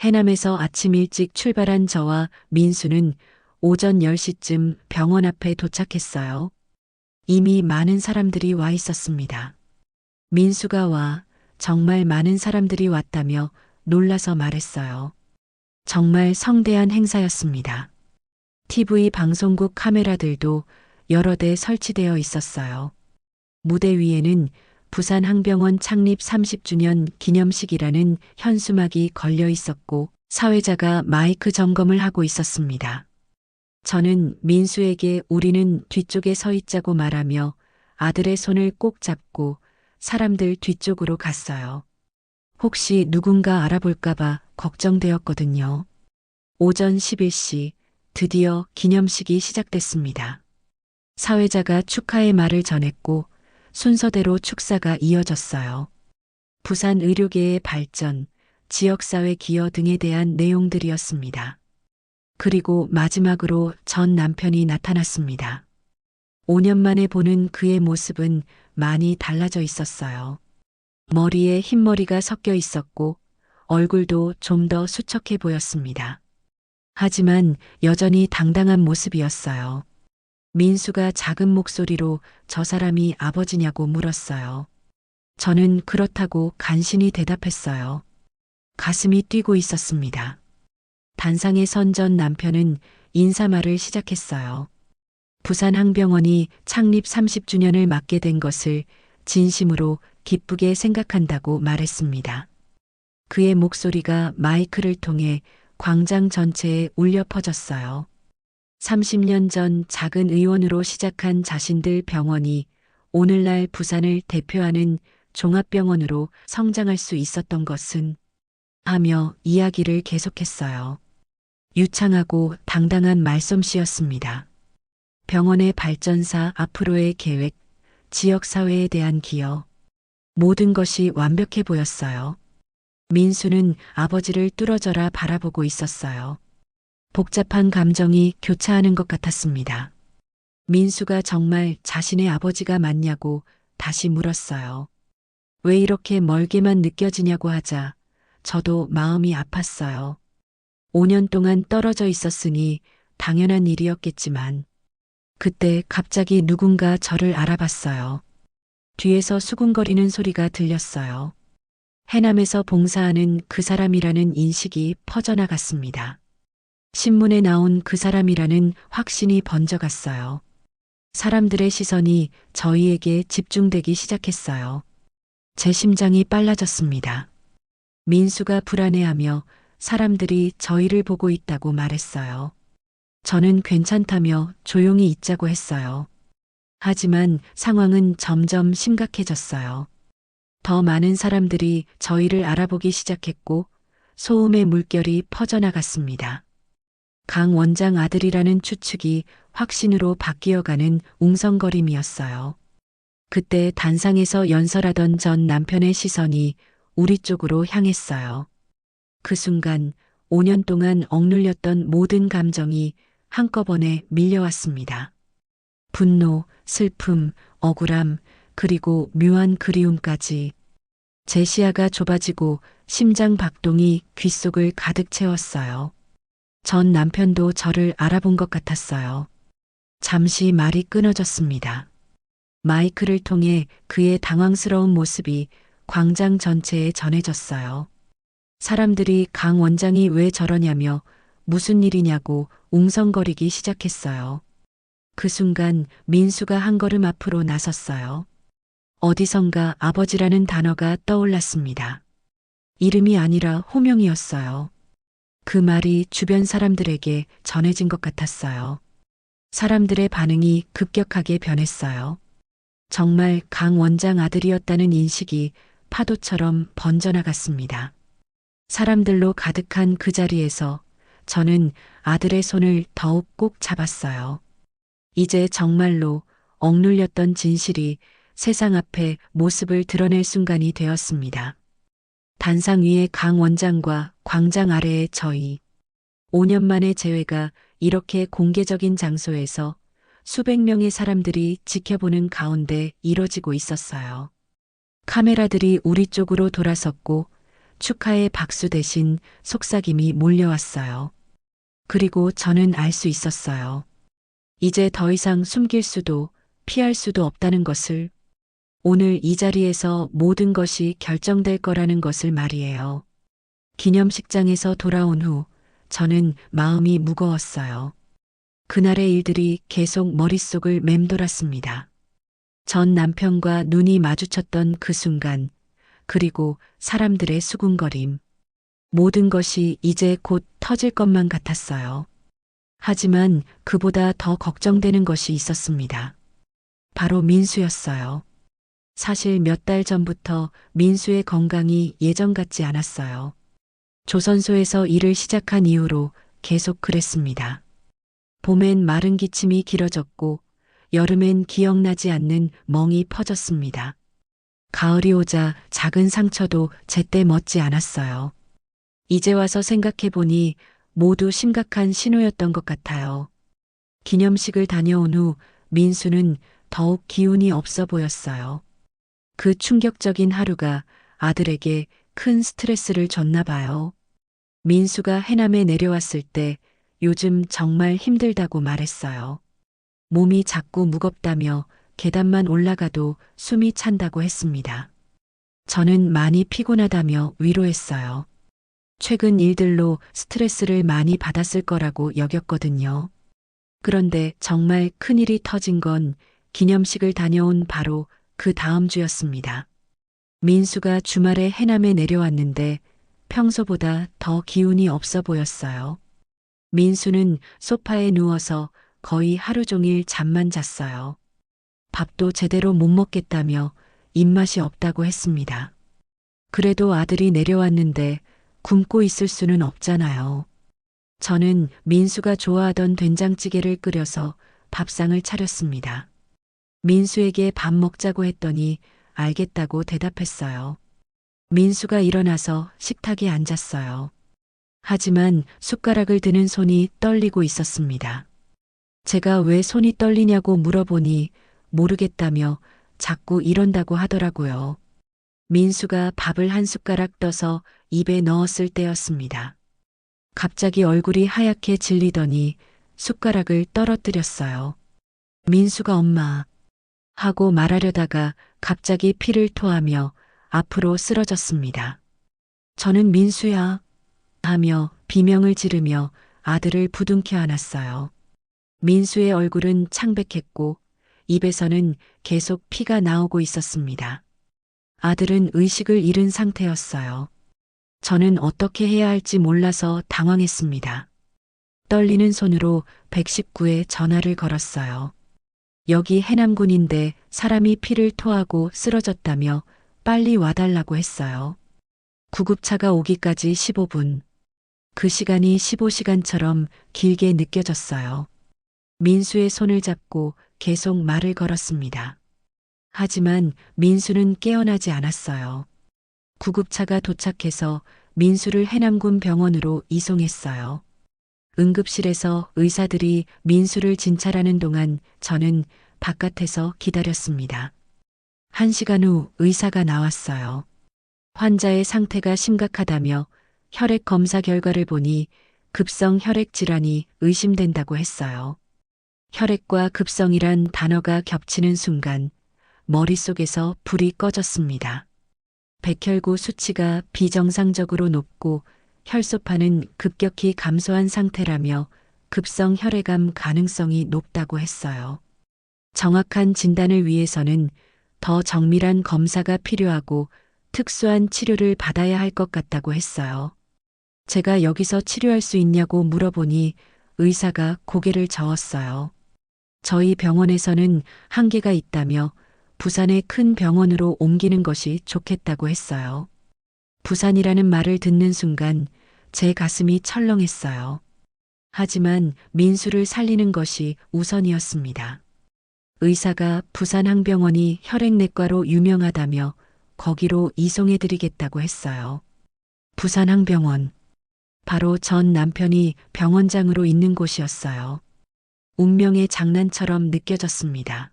해남에서 아침 일찍 출발한 저와 민수는 오전 10시쯤 병원 앞에 도착했어요. 이미 많은 사람들이 와 있었습니다. 민수가 와 정말 많은 사람들이 왔다며 놀라서 말했어요. 정말 성대한 행사였습니다. TV 방송국 카메라들도 여러 대 설치되어 있었어요. 무대 위에는 부산항병원 창립 30주년 기념식이라는 현수막이 걸려 있었고 사회자가 마이크 점검을 하고 있었습니다. 저는 민수에게 우리는 뒤쪽에 서 있자고 말하며 아들의 손을 꼭 잡고 사람들 뒤쪽으로 갔어요. 혹시 누군가 알아볼까봐 걱정되었거든요. 오전 11시 드디어 기념식이 시작됐습니다. 사회자가 축하의 말을 전했고 순서대로 축사가 이어졌어요. 부산 의료계의 발전, 지역사회 기여 등에 대한 내용들이었습니다. 그리고 마지막으로 전 남편이 나타났습니다. 5년 만에 보는 그의 모습은 많이 달라져 있었어요. 머리에 흰머리가 섞여 있었고 얼굴도 좀 더 수척해 보였습니다. 하지만 여전히 당당한 모습이었어요. 민수가 작은 목소리로 저 사람이 아버지냐고 물었어요. 저는 그렇다고 간신히 대답했어요. 가슴이 뛰고 있었습니다. 단상에 선 전 남편은 인사말을 시작했어요. 부산항병원이 창립 30주년을 맞게 된 것을 진심으로 기쁘게 생각한다고 말했습니다. 그의 목소리가 마이크를 통해 광장 전체에 울려 퍼졌어요. 30년 전 작은 의원으로 시작한 자신들 병원이 오늘날 부산을 대표하는 종합병원으로 성장할 수 있었던 것은 하며 이야기를 계속했어요. 유창하고 당당한 말솜씨였습니다. 병원의 발전사 앞으로의 계획, 지역사회에 대한 기여, 모든 것이 완벽해 보였어요. 민수는 아버지를 뚫어져라 바라보고 있었어요. 복잡한 감정이 교차하는 것 같았습니다. 민수가 정말 자신의 아버지가 맞냐고 다시 물었어요. 왜 이렇게 멀게만 느껴지냐고 하자 저도 마음이 아팠어요. 5년 동안 떨어져 있었으니 당연한 일이었겠지만 그때 갑자기 누군가 저를 알아봤어요. 뒤에서 수군거리는 소리가 들렸어요. 해남에서 봉사하는 그 사람이라는 인식이 퍼져나갔습니다. 신문에 나온 그 사람이라는 확신이 번져갔어요. 사람들의 시선이 저희에게 집중되기 시작했어요. 제 심장이 빨라졌습니다. 민수가 불안해하며 사람들이 저희를 보고 있다고 말했어요. 저는 괜찮다며 조용히 있자고 했어요. 하지만 상황은 점점 심각해졌어요. 더 많은 사람들이 저희를 알아보기 시작했고 소음의 물결이 퍼져나갔습니다. 강 원장 아들이라는 추측이 확신으로 바뀌어가는 웅성거림이었어요. 그때 단상에서 연설하던 전 남편의 시선이 우리 쪽으로 향했어요. 그 순간 5년 동안 억눌렸던 모든 감정이 한꺼번에 밀려왔습니다. 분노, 슬픔, 억울함, 그리고 묘한 그리움까지. 제 시야가 좁아지고 심장 박동이 귓속을 가득 채웠어요. 전 남편도 저를 알아본 것 같았어요. 잠시 말이 끊어졌습니다. 마이크를 통해 그의 당황스러운 모습이 광장 전체에 전해졌어요. 사람들이 강 원장이 왜 저러냐며 무슨 일이냐고 웅성거리기 시작했어요. 그 순간 민수가 한 걸음 앞으로 나섰어요. 어디선가 아버지라는 단어가 떠올랐습니다. 이름이 아니라 호명이었어요. 그 말이 주변 사람들에게 전해진 것 같았어요. 사람들의 반응이 급격하게 변했어요. 정말 강 원장 아들이었다는 인식이 파도처럼 번져나갔습니다. 사람들로 가득한 그 자리에서 저는 아들의 손을 더욱 꼭 잡았어요. 이제 정말로 억눌렸던 진실이 세상 앞에 모습을 드러낼 순간이 되었습니다. 단상 위의 강 원장과 광장 아래의 저희. 5년 만의 재회가 이렇게 공개적인 장소에서 수백 명의 사람들이 지켜보는 가운데 이뤄지고 있었어요. 카메라들이 우리 쪽으로 돌아섰고 축하의 박수 대신 속삭임이 몰려왔어요. 그리고 저는 알 수 있었어요. 이제 더 이상 숨길 수도 피할 수도 없다는 것을, 오늘 이 자리에서 모든 것이 결정될 거라는 것을 말이에요. 기념식장에서 돌아온 후 저는 마음이 무거웠어요. 그날의 일들이 계속 머릿속을 맴돌았습니다. 전 남편과 눈이 마주쳤던 그 순간, 그리고 사람들의 수군거림. 모든 것이 이제 곧 터질 것만 같았어요. 하지만 그보다 더 걱정되는 것이 있었습니다. 바로 민수였어요. 사실 몇 달 전부터 민수의 건강이 예전 같지 않았어요. 조선소에서 일을 시작한 이후로 계속 그랬습니다. 봄엔 마른 기침이 길어졌고 여름엔 기억나지 않는 멍이 퍼졌습니다. 가을이 오자 작은 상처도 제때 멎지 않았어요. 이제 와서 생각해보니 모두 심각한 신호였던 것 같아요. 기념식을 다녀온 후 민수는 더욱 기운이 없어 보였어요. 그 충격적인 하루가 아들에게 큰 스트레스를 줬나 봐요. 민수가 해남에 내려왔을 때 요즘 정말 힘들다고 말했어요. 몸이 자꾸 무겁다며 계단만 올라가도 숨이 찬다고 했습니다. 저는 많이 피곤하다며 위로했어요. 최근 일들로 스트레스를 많이 받았을 거라고 여겼거든요. 그런데 정말 큰일이 터진 건 기념식을 다녀온 바로 그 다음 주였습니다. 민수가 주말에 해남에 내려왔는데 평소보다 더 기운이 없어 보였어요. 민수는 소파에 누워서 거의 하루 종일 잠만 잤어요. 밥도 제대로 못 먹겠다며 입맛이 없다고 했습니다. 그래도 아들이 내려왔는데 굶고 있을 수는 없잖아요. 저는 민수가 좋아하던 된장찌개를 끓여서 밥상을 차렸습니다. 민수에게 밥 먹자고 했더니 알겠다고 대답했어요. 민수가 일어나서 식탁에 앉았어요. 하지만 숟가락을 드는 손이 떨리고 있었습니다. 제가 왜 손이 떨리냐고 물어보니 모르겠다며 자꾸 이런다고 하더라고요. 민수가 밥을 한 숟가락 떠서 입에 넣었을 때였습니다. 갑자기 얼굴이 하얗게 질리더니 숟가락을 떨어뜨렸어요. 민수가 엄마 하고 말하려다가 갑자기 피를 토하며 앞으로 쓰러졌습니다. 저는 민수야 하며 비명을 지르며 아들을 부둥켜 안았어요. 민수의 얼굴은 창백했고 입에서는 계속 피가 나오고 있었습니다. 아들은 의식을 잃은 상태였어요. 저는 어떻게 해야 할지 몰라서 당황했습니다. 떨리는 손으로 119에 전화를 걸었어요. 여기 해남군인데 사람이 피를 토하고 쓰러졌다며 빨리 와달라고 했어요. 구급차가 오기까지 15분. 그 시간이 15시간처럼 길게 느껴졌어요. 민수의 손을 잡고 계속 말을 걸었습니다. 하지만 민수는 깨어나지 않았어요. 구급차가 도착해서 민수를 해남군 병원으로 이송했어요. 응급실에서 의사들이 민수를 진찰하는 동안 저는 바깥에서 기다렸습니다. 1시간 후 의사가 나왔어요. 환자의 상태가 심각하다며 혈액 검사 결과를 보니 급성 혈액 질환이 의심된다고 했어요. 혈액과 급성이란 단어가 겹치는 순간 머릿속에서 불이 꺼졌습니다. 백혈구 수치가 비정상적으로 높고 혈소판은 급격히 감소한 상태라며 급성 혈액암 가능성이 높다고 했어요. 정확한 진단을 위해서는 더 정밀한 검사가 필요하고 특수한 치료를 받아야 할 것 같다고 했어요. 제가 여기서 치료할 수 있냐고 물어보니 의사가 고개를 저었어요. 저희 병원에서는 한계가 있다며 부산의 큰 병원으로 옮기는 것이 좋겠다고 했어요. 부산이라는 말을 듣는 순간 제 가슴이 철렁했어요. 하지만 민수를 살리는 것이 우선이었습니다. 의사가 부산항병원이 혈액내과로 유명하다며 거기로 이송해드리겠다고 했어요. 부산항병원. 바로 전 남편이 병원장으로 있는 곳이었어요. 운명의 장난처럼 느껴졌습니다.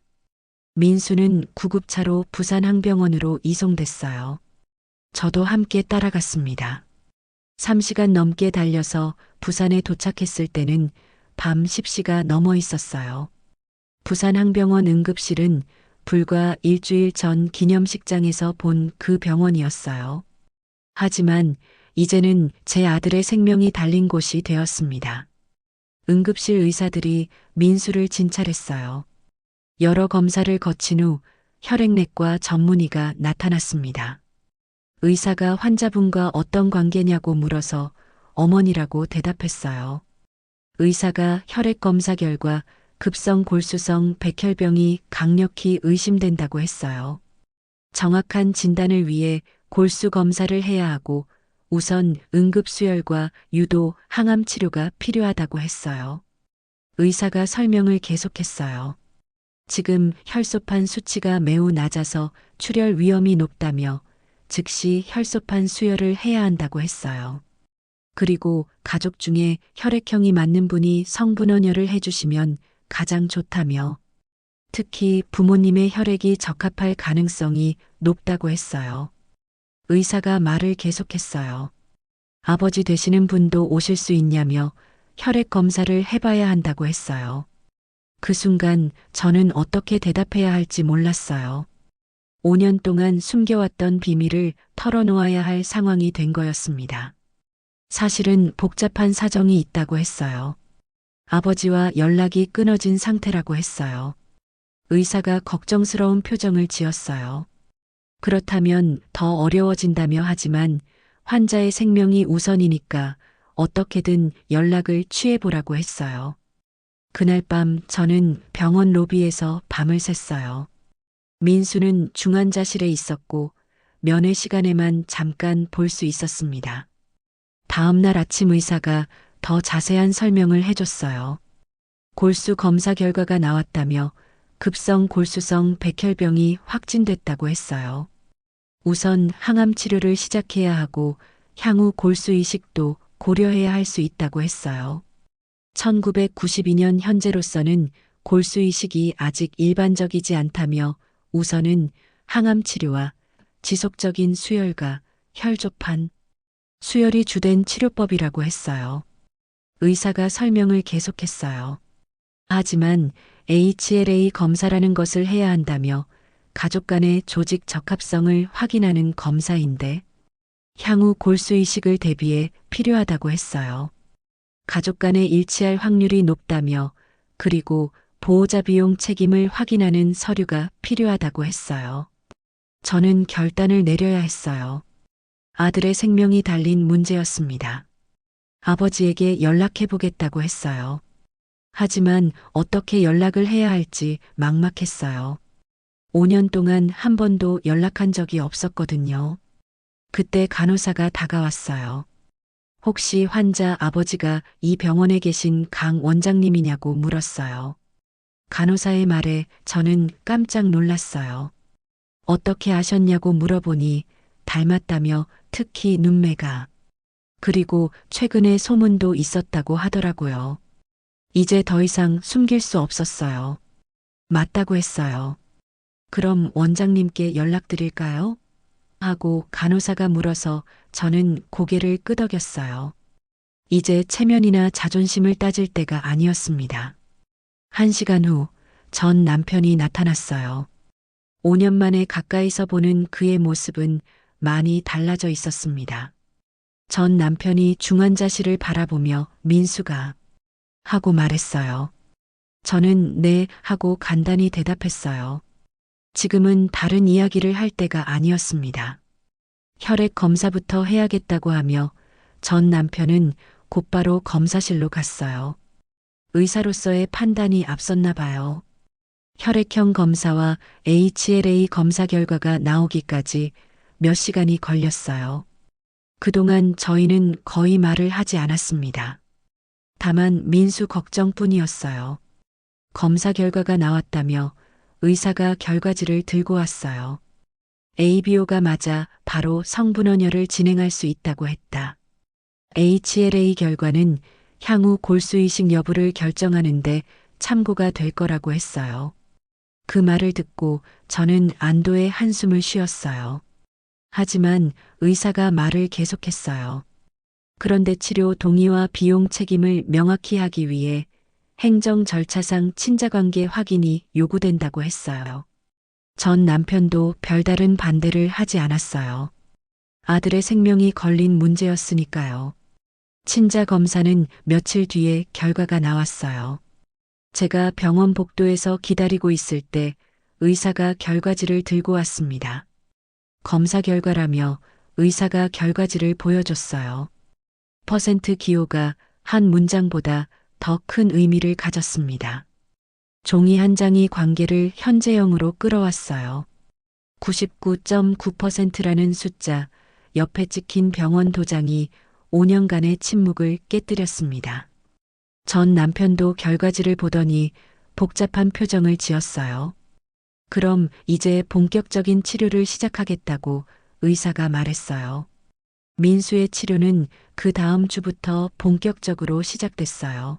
민수는 구급차로 부산항병원으로 이송됐어요. 저도 함께 따라갔습니다. 3시간 넘게 달려서 부산에 도착했을 때는 밤 10시가 넘어 있었어요. 부산항병원 응급실은 불과 일주일 전 기념식장에서 본 그 병원이었어요. 하지만 이제는 제 아들의 생명이 달린 곳이 되었습니다. 응급실 의사들이 민수를 진찰했어요. 여러 검사를 거친 후 혈액내과 전문의가 나타났습니다. 의사가 환자분과 어떤 관계냐고 물어서 어머니라고 대답했어요. 의사가 혈액 검사 결과 급성 골수성 백혈병이 강력히 의심된다고 했어요. 정확한 진단을 위해 골수 검사를 해야 하고 우선 응급수혈과 유도 항암 치료가 필요하다고 했어요. 의사가 설명을 계속했어요. 지금 혈소판 수치가 매우 낮아서 출혈 위험이 높다며 즉시 혈소판 수혈을 해야 한다고 했어요. 그리고 가족 중에 혈액형이 맞는 분이 성분원혈을 해주시면 가장 좋다며 특히 부모님의 혈액이 적합할 가능성이 높다고 했어요. 의사가 말을 계속했어요. 아버지 되시는 분도 오실 수 있냐며 혈액 검사를 해봐야 한다고 했어요. 그 순간 저는 어떻게 대답해야 할지 몰랐어요. 5년 동안 숨겨왔던 비밀을 털어놓아야 할 상황이 된 거였습니다. 사실은 복잡한 사정이 있다고 했어요. 아버지와 연락이 끊어진 상태라고 했어요. 의사가 걱정스러운 표정을 지었어요. 그렇다면 더 어려워진다며 하지만 환자의 생명이 우선이니까 어떻게든 연락을 취해보라고 했어요. 그날 밤 저는 병원 로비에서 밤을 샜어요. 민수는 중환자실에 있었고 면회 시간에만 잠깐 볼 수 있었습니다. 다음 날 아침 의사가 더 자세한 설명을 해줬어요. 골수 검사 결과가 나왔다며 급성 골수성 백혈병이 확진됐다고 했어요. 우선 항암 치료를 시작해야 하고 향후 골수 이식도 고려해야 할 수 있다고 했어요. 1992년 현재로서는 골수 이식이 아직 일반적이지 않다며 우선은 항암 치료와 지속적인 수혈과 혈조판, 수혈이 주된 치료법이라고 했어요. 의사가 설명을 계속했어요. 하지만 HLA 검사라는 것을 해야 한다며 가족 간의 조직 적합성을 확인하는 검사인데 향후 골수 이식을 대비해 필요하다고 했어요. 가족 간에 일치할 확률이 높다며 그리고 보호자 비용 책임을 확인하는 서류가 필요하다고 했어요. 저는 결단을 내려야 했어요. 아들의 생명이 달린 문제였습니다. 아버지에게 연락해 보겠다고 했어요. 하지만 어떻게 연락을 해야 할지 막막했어요. 5년 동안 한 번도 연락한 적이 없었거든요. 그때 간호사가 다가왔어요. 혹시 환자 아버지가 이 병원에 계신 강 원장님이냐고 물었어요. 간호사의 말에 저는 깜짝 놀랐어요. 어떻게 아셨냐고 물어보니 닮았다며 특히 눈매가. 그리고 최근에 소문도 있었다고 하더라고요. 이제 더 이상 숨길 수 없었어요. 맞다고 했어요. 그럼 원장님께 연락드릴까요? 하고 간호사가 물어서 저는 고개를 끄덕였어요. 이제 체면이나 자존심을 따질 때가 아니었습니다. 1시간 후 전 남편이 나타났어요. 5년 만에 가까이서 보는 그의 모습은 많이 달라져 있었습니다. 전 남편이 중환자실을 바라보며 민수가 하고 말했어요. 저는 네 하고 간단히 대답했어요. 지금은 다른 이야기를 할 때가 아니었습니다. 혈액 검사부터 해야겠다고 하며 전 남편은 곧바로 검사실로 갔어요. 의사로서의 판단이 앞섰나 봐요. 혈액형 검사와 HLA 검사 결과가 나오기까지 몇 시간이 걸렸어요. 그동안 저희는 거의 말을 하지 않았습니다. 다만 민수 걱정뿐이었어요. 검사 결과가 나왔다며 의사가 결과지를 들고 왔어요. ABO가 맞아 바로 성분원혈을 진행할 수 있다고 했다. HLA 결과는 향후 골수 이식 여부를 결정하는데 참고가 될 거라고 했어요. 그 말을 듣고 저는 안도의 한숨을 쉬었어요. 하지만 의사가 말을 계속했어요. 그런데 치료 동의와 비용 책임을 명확히 하기 위해 행정 절차상 친자관계 확인이 요구된다고 했어요. 전 남편도 별다른 반대를 하지 않았어요. 아들의 생명이 걸린 문제였으니까요. 친자 검사는 며칠 뒤에 결과가 나왔어요. 제가 병원 복도에서 기다리고 있을 때 의사가 결과지를 들고 왔습니다. 검사 결과라며 의사가 결과지를 보여줬어요. 퍼센트 기호가 한 문장보다 더 큰 의미를 가졌습니다. 종이 한 장이 관계를 현재형으로 끌어왔어요. 99.9%라는 숫자, 옆에 찍힌 병원 도장이 5년간의 침묵을 깨뜨렸습니다. 전 남편도 결과지를 보더니 복잡한 표정을 지었어요. 그럼 이제 본격적인 치료를 시작하겠다고 의사가 말했어요. 민수의 치료는 그 다음 주부터 본격적으로 시작됐어요.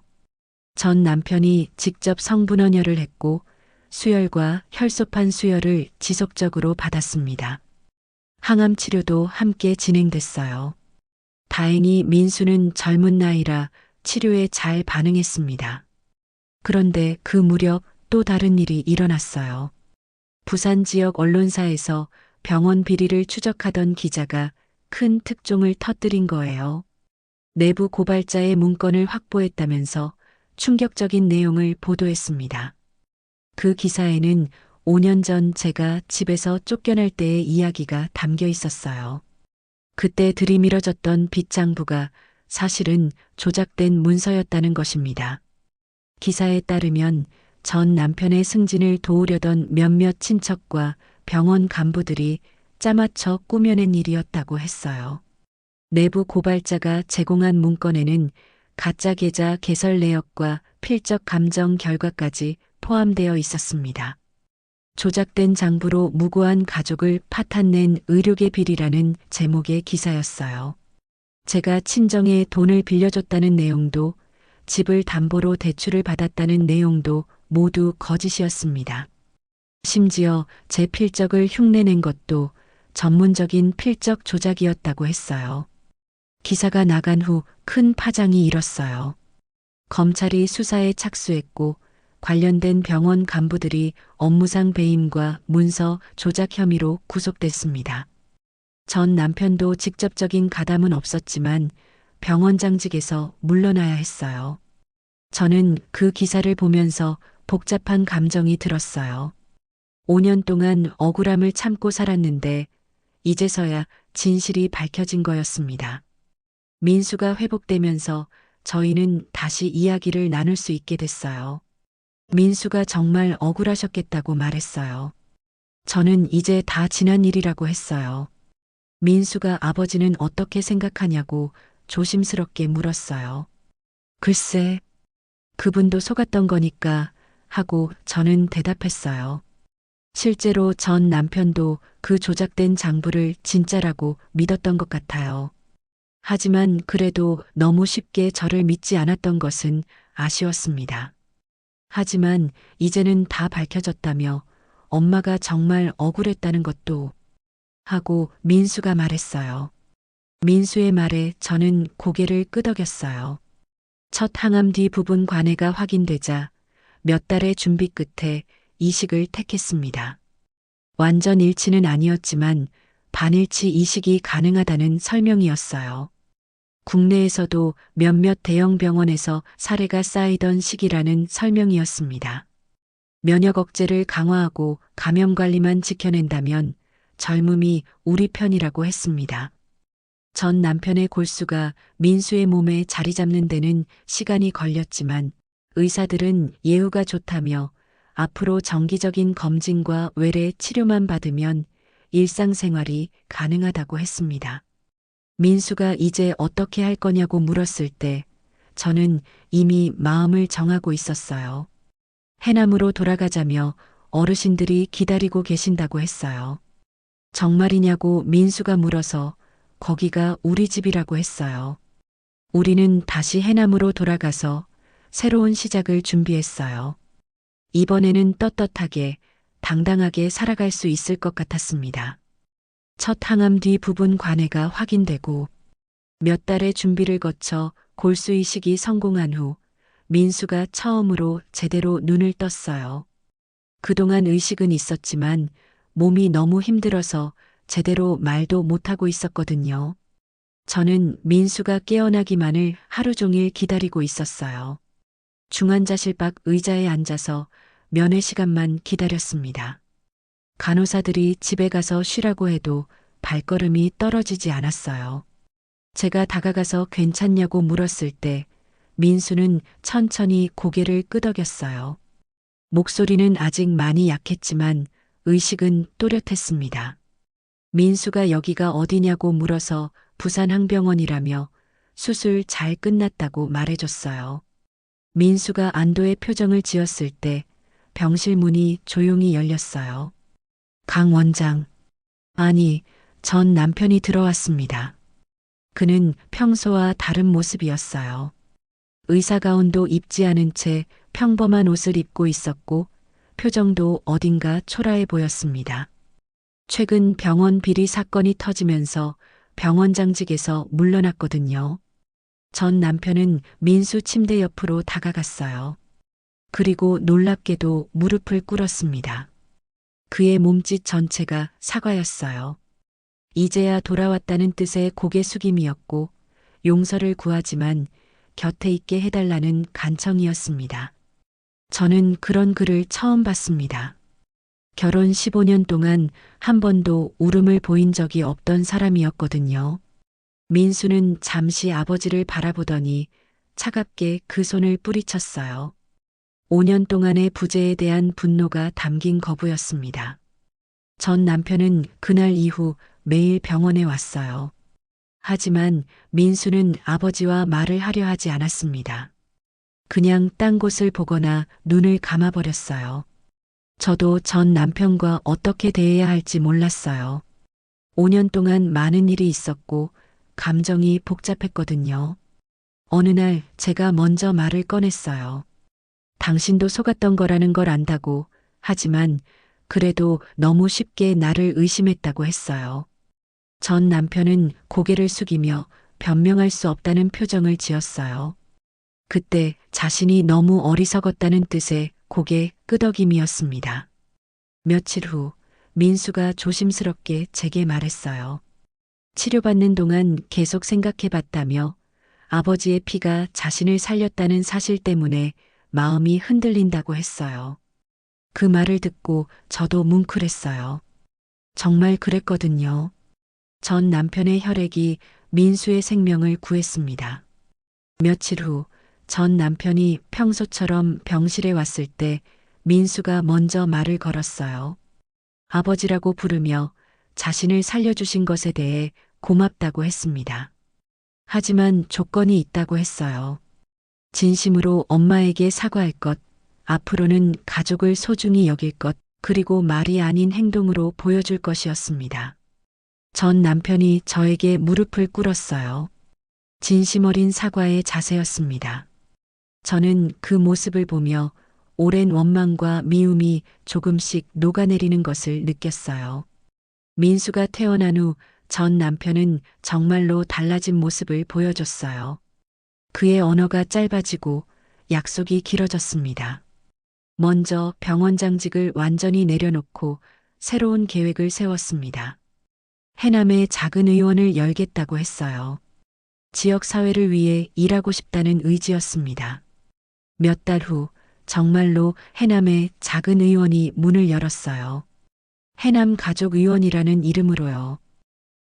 전 남편이 직접 성분원혈을 했고 수혈과 혈소판 수혈을 지속적으로 받았습니다. 항암 치료도 함께 진행됐어요. 다행히 민수는 젊은 나이라 치료에 잘 반응했습니다. 그런데 그 무렵 또 다른 일이 일어났어요. 부산 지역 언론사에서 병원 비리를 추적하던 기자가 큰 특종을 터뜨린 거예요. 내부 고발자의 문건을 확보했다면서 충격적인 내용을 보도했습니다. 그 기사에는 5년 전 제가 집에서 쫓겨날 때의 이야기가 담겨 있었어요. 그때 들이밀어졌던 빚장부가 사실은 조작된 문서였다는 것입니다. 기사에 따르면 전 남편의 승진을 도우려던 몇몇 친척과 병원 간부들이 짜맞춰 꾸며낸 일이었다고 했어요. 내부 고발자가 제공한 문건에는 가짜 계좌 개설 내역과 필적 감정 결과까지 포함되어 있었습니다. 조작된 장부로 무고한 가족을 파탄낸 의료계 비리라는 제목의 기사였어요. 제가 친정에 돈을 빌려줬다는 내용도 집을 담보로 대출을 받았다는 내용도 모두 거짓이었습니다. 심지어 제 필적을 흉내낸 것도 전문적인 필적 조작이었다고 했어요. 기사가 나간 후 큰 파장이 일었어요. 검찰이 수사에 착수했고 관련된 병원 간부들이 업무상 배임과 문서 조작 혐의로 구속됐습니다. 전 남편도 직접적인 가담은 없었지만 병원장직에서 물러나야 했어요. 저는 그 기사를 보면서 복잡한 감정이 들었어요. 5년 동안 억울함을 참고 살았는데 이제서야 진실이 밝혀진 거였습니다. 민수가 회복되면서 저희는 다시 이야기를 나눌 수 있게 됐어요. 민수가 정말 억울하셨겠다고 말했어요. 저는 이제 다 지난 일이라고 했어요. 민수가 아버지는 어떻게 생각하냐고 조심스럽게 물었어요. 글쎄, 그분도 속았던 거니까 하고 저는 대답했어요. 실제로 전 남편도 그 조작된 장부를 진짜라고 믿었던 것 같아요. 하지만 그래도 너무 쉽게 저를 믿지 않았던 것은 아쉬웠습니다. 하지만 이제는 다 밝혀졌다며 엄마가 정말 억울했다는 것도 하고 민수가 말했어요. 민수의 말에 저는 고개를 끄덕였어요. 첫 항암 뒤 부분 관해가 확인되자 몇 달의 준비 끝에 이식을 택했습니다. 완전 일치는 아니었지만 반일치 이식이 가능하다는 설명이었어요. 국내에서도 몇몇 대형 병원에서 사례가 쌓이던 시기라는 설명이었습니다. 면역 억제를 강화하고 감염 관리만 지켜낸다면 젊음이 우리 편이라고 했습니다. 전 남편의 골수가 민수의 몸에 자리 잡는 데는 시간이 걸렸지만 의사들은 예후가 좋다며 앞으로 정기적인 검진과 외래 치료만 받으면 일상생활이 가능하다고 했습니다. 민수가 이제 어떻게 할 거냐고 물었을 때 저는 이미 마음을 정하고 있었어요. 해남으로 돌아가자며 어르신들이 기다리고 계신다고 했어요. 정말이냐고 민수가 물어서 거기가 우리 집이라고 했어요. 우리는 다시 해남으로 돌아가서 새로운 시작을 준비했어요. 이번에는 떳떳하게 당당하게 살아갈 수 있을 것 같았습니다. 첫 항암 뒤 부분 관해가 확인되고 몇 달의 준비를 거쳐 골수 이식이 성공한 후 민수가 처음으로 제대로 눈을 떴어요. 그동안 의식은 있었지만 몸이 너무 힘들어서 제대로 말도 못하고 있었거든요. 저는 민수가 깨어나기만을 하루 종일 기다리고 있었어요. 중환자실 밖 의자에 앉아서 면회 시간만 기다렸습니다. 간호사들이 집에 가서 쉬라고 해도 발걸음이 떨어지지 않았어요. 제가 다가가서 괜찮냐고 물었을 때 민수는 천천히 고개를 끄덕였어요. 목소리는 아직 많이 약했지만 의식은 또렷했습니다. 민수가 여기가 어디냐고 물어서 부산항병원이라며 수술 잘 끝났다고 말해줬어요. 민수가 안도의 표정을 지었을 때 병실 문이 조용히 열렸어요. 강 원장. 아니, 전 남편이 들어왔습니다. 그는 평소와 다른 모습이었어요. 의사가운도 입지 않은 채 평범한 옷을 입고 있었고 표정도 어딘가 초라해 보였습니다. 최근 병원 비리 사건이 터지면서 병원장직에서 물러났거든요. 전 남편은 민수 침대 옆으로 다가갔어요. 그리고 놀랍게도 무릎을 꿇었습니다. 그의 몸짓 전체가 사과였어요. 이제야 돌아왔다는 뜻의 고개 숙임이었고 용서를 구하지만 곁에 있게 해달라는 간청이었습니다. 저는 그런 그를 처음 봤습니다. 결혼 15년 동안 한 번도 울음을 보인 적이 없던 사람이었거든요. 민수는 잠시 아버지를 바라보더니 차갑게 그 손을 뿌리쳤어요. 5년 동안의 부재에 대한 분노가 담긴 거부였습니다. 전 남편은 그날 이후 매일 병원에 왔어요. 하지만 민수는 아버지와 말을 하려 하지 않았습니다. 그냥 딴 곳을 보거나 눈을 감아버렸어요. 저도 전 남편과 어떻게 대해야 할지 몰랐어요. 5년 동안 많은 일이 있었고 감정이 복잡했거든요. 어느 날 제가 먼저 말을 꺼냈어요. 당신도 속았던 거라는 걸 안다고. 하지만 그래도 너무 쉽게 나를 의심했다고 했어요. 전 남편은 고개를 숙이며 변명할 수 없다는 표정을 지었어요. 그때 자신이 너무 어리석었다는 뜻의 고개 끄덕임이었습니다. 며칠 후 민수가 조심스럽게 제게 말했어요. 치료받는 동안 계속 생각해 봤다며 아버지의 피가 자신을 살렸다는 사실 때문에 마음이 흔들린다고 했어요. 그 말을 듣고 저도 뭉클했어요. 정말 그랬거든요. 전 남편의 혈액이 민수의 생명을 구했습니다. 며칠 후 전 남편이 평소처럼 병실에 왔을 때 민수가 먼저 말을 걸었어요. 아버지라고 부르며 자신을 살려주신 것에 대해 고맙다고 했습니다. 하지만 조건이 있다고 했어요. 진심으로 엄마에게 사과할 것, 앞으로는 가족을 소중히 여길 것, 그리고 말이 아닌 행동으로 보여줄 것이었습니다. 전 남편이 저에게 무릎을 꿇었어요. 진심 어린 사과의 자세였습니다. 저는 그 모습을 보며 오랜 원망과 미움이 조금씩 녹아내리는 것을 느꼈어요. 민수가 태어난 후 전 남편은 정말로 달라진 모습을 보여줬어요. 그의 언어가 짧아지고 약속이 길어졌습니다. 먼저 병원장직을 완전히 내려놓고 새로운 계획을 세웠습니다. 해남에 작은 의원을 열겠다고 했어요. 지역사회를 위해 일하고 싶다는 의지였습니다. 몇 달 후 정말로 해남에 작은 의원이 문을 열었어요. 해남 가족의원이라는 이름으로요.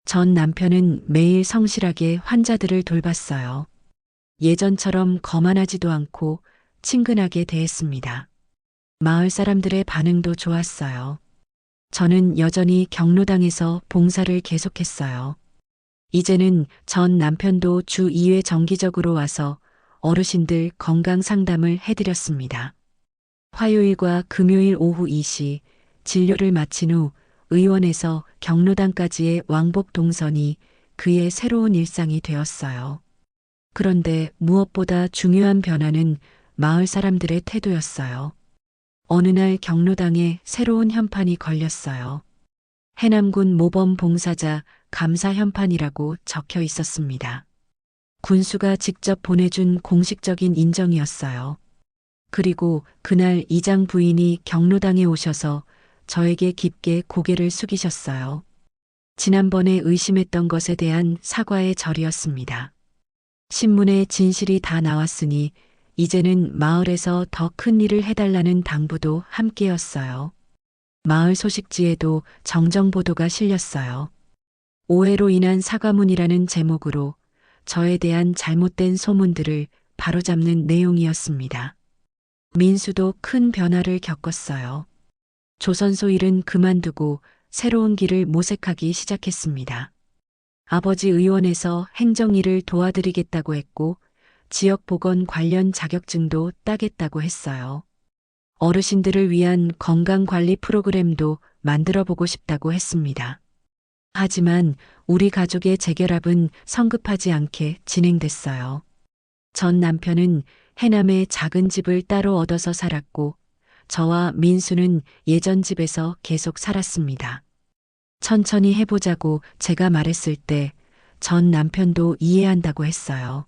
전 남편은 매일 성실하게 환자들을 돌봤어요. 예전처럼 거만하지도 않고 친근하게 대했습니다. 마을 사람들의 반응도 좋았어요. 저는 여전히 경로당에서 봉사를 계속했어요. 이제는 전 남편도 주 2회 정기적으로 와서 어르신들 건강 상담을 해드렸습니다. 화요일과 금요일 오후 2시 진료를 마친 후 의원에서 경로당까지의 왕복 동선이 그의 새로운 일상이 되었어요. 그런데 무엇보다 중요한 변화는 마을 사람들의 태도였어요. 어느 날 경로당에 새로운 현판이 걸렸어요. 해남군 모범 봉사자 감사 현판이라고 적혀 있었습니다. 군수가 직접 보내준 공식적인 인정이었어요. 그리고 그날 이장 부인이 경로당에 오셔서 저에게 깊게 고개를 숙이셨어요. 지난번에 의심했던 것에 대한 사과의 절이었습니다. 신문에 진실이 다 나왔으니 이제는 마을에서 더 큰 일을 해달라는 당부도 함께였어요. 마을 소식지에도 정정 보도가 실렸어요. 오해로 인한 사과문이라는 제목으로 저에 대한 잘못된 소문들을 바로잡는 내용이었습니다. 민수도 큰 변화를 겪었어요. 조선소 일은 그만두고 새로운 길을 모색하기 시작했습니다. 아버지 의원에서 행정일을 도와드리겠다고 했고 지역보건 관련 자격증도 따겠다고 했어요. 어르신들을 위한 건강관리 프로그램도 만들어 보고 싶다고 했습니다. 하지만 우리 가족의 재결합은 성급하지 않게 진행됐어요. 전 남편은 해남에 작은 집을 따로 얻어서 살았고 저와 민수는 예전 집에서 계속 살았습니다. 천천히 해보자고 제가 말했을 때 전 남편도 이해한다고 했어요.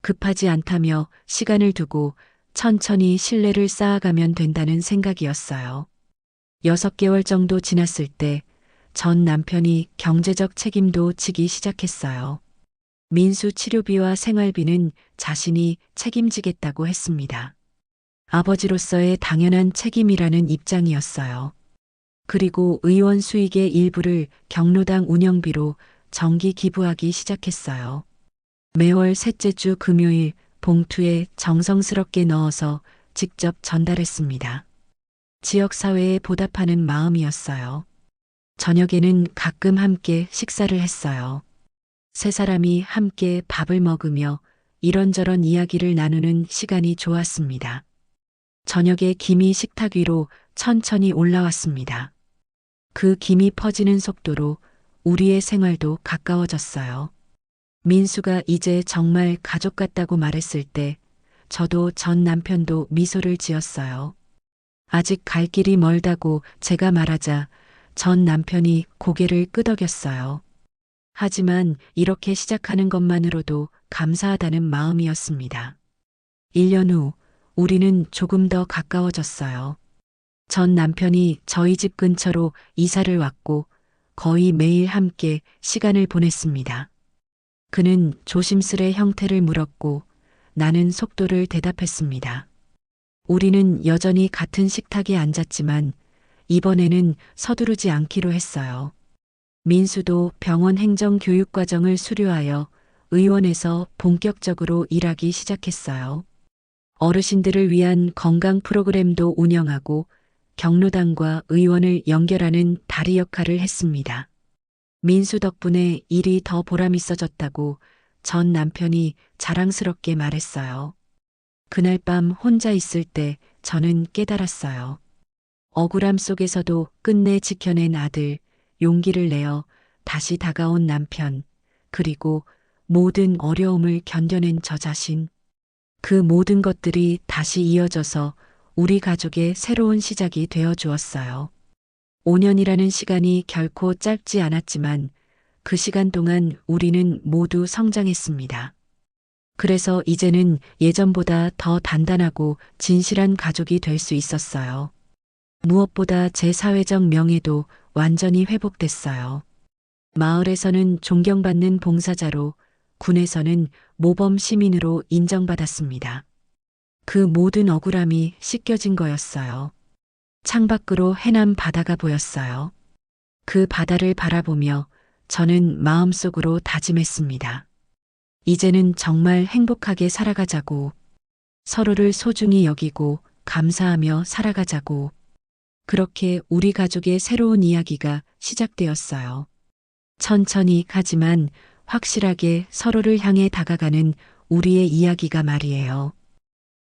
급하지 않다며 시간을 두고 천천히 신뢰를 쌓아가면 된다는 생각이었어요. 6개월 정도 지났을 때 전 남편이 경제적 책임도 지기 시작했어요. 민수 치료비와 생활비는 자신이 책임지겠다고 했습니다. 아버지로서의 당연한 책임이라는 입장이었어요. 그리고 의원 수익의 일부를 경로당 운영비로 정기 기부하기 시작했어요. 매월 셋째 주 금요일 봉투에 정성스럽게 넣어서 직접 전달했습니다. 지역사회에 보답하는 마음이었어요. 저녁에는 가끔 함께 식사를 했어요. 세 사람이 함께 밥을 먹으며 이런저런 이야기를 나누는 시간이 좋았습니다. 저녁에 김이 식탁 위로 천천히 올라왔습니다. 그 김이 퍼지는 속도로 우리의 생활도 가까워졌어요. 민수가 이제 정말 가족 같다고 말했을 때 저도 전 남편도 미소를 지었어요. 아직 갈 길이 멀다고 제가 말하자 전 남편이 고개를 끄덕였어요. 하지만 이렇게 시작하는 것만으로도 감사하다는 마음이었습니다. 1년 후 우리는 조금 더 가까워졌어요. 전 남편이 저희 집 근처로 이사를 왔고 거의 매일 함께 시간을 보냈습니다. 그는 조심스레 형태를 물었고 나는 속도를 대답했습니다. 우리는 여전히 같은 식탁에 앉았지만 이번에는 서두르지 않기로 했어요. 민수도 병원 행정 교육 과정을 수료하여 의원에서 본격적으로 일하기 시작했어요. 어르신들을 위한 건강 프로그램도 운영하고 경로당과 의원을 연결하는 다리 역할을 했습니다. 민수 덕분에 일이 더 보람있어졌다고 전 남편이 자랑스럽게 말했어요. 그날 밤 혼자 있을 때 저는 깨달았어요. 억울함 속에서도 끝내 지켜낸 아들, 용기를 내어 다시 다가온 남편, 그리고 모든 어려움을 견뎌낸 저 자신. 그 모든 것들이 다시 이어져서 우리 가족의 새로운 시작이 되어 주었어요. 5년이라는 시간이 결코 짧지 않았지만 그 시간 동안 우리는 모두 성장했습니다. 그래서 이제는 예전보다 더 단단하고 진실한 가족이 될 수 있었어요. 무엇보다 제 사회적 명예도 완전히 회복됐어요. 마을에서는 존경받는 봉사자로, 군에서는 모범 시민으로 인정받았습니다. 그 모든 억울함이 씻겨진 거였어요. 창밖으로 해남 바다가 보였어요. 그 바다를 바라보며 저는 마음속으로 다짐했습니다. 이제는 정말 행복하게 살아가자고, 서로를 소중히 여기고 감사하며 살아가자고. 그렇게 우리 가족의 새로운 이야기가 시작되었어요. 천천히 하지만 확실하게 서로를 향해 다가가는 우리의 이야기가 말이에요.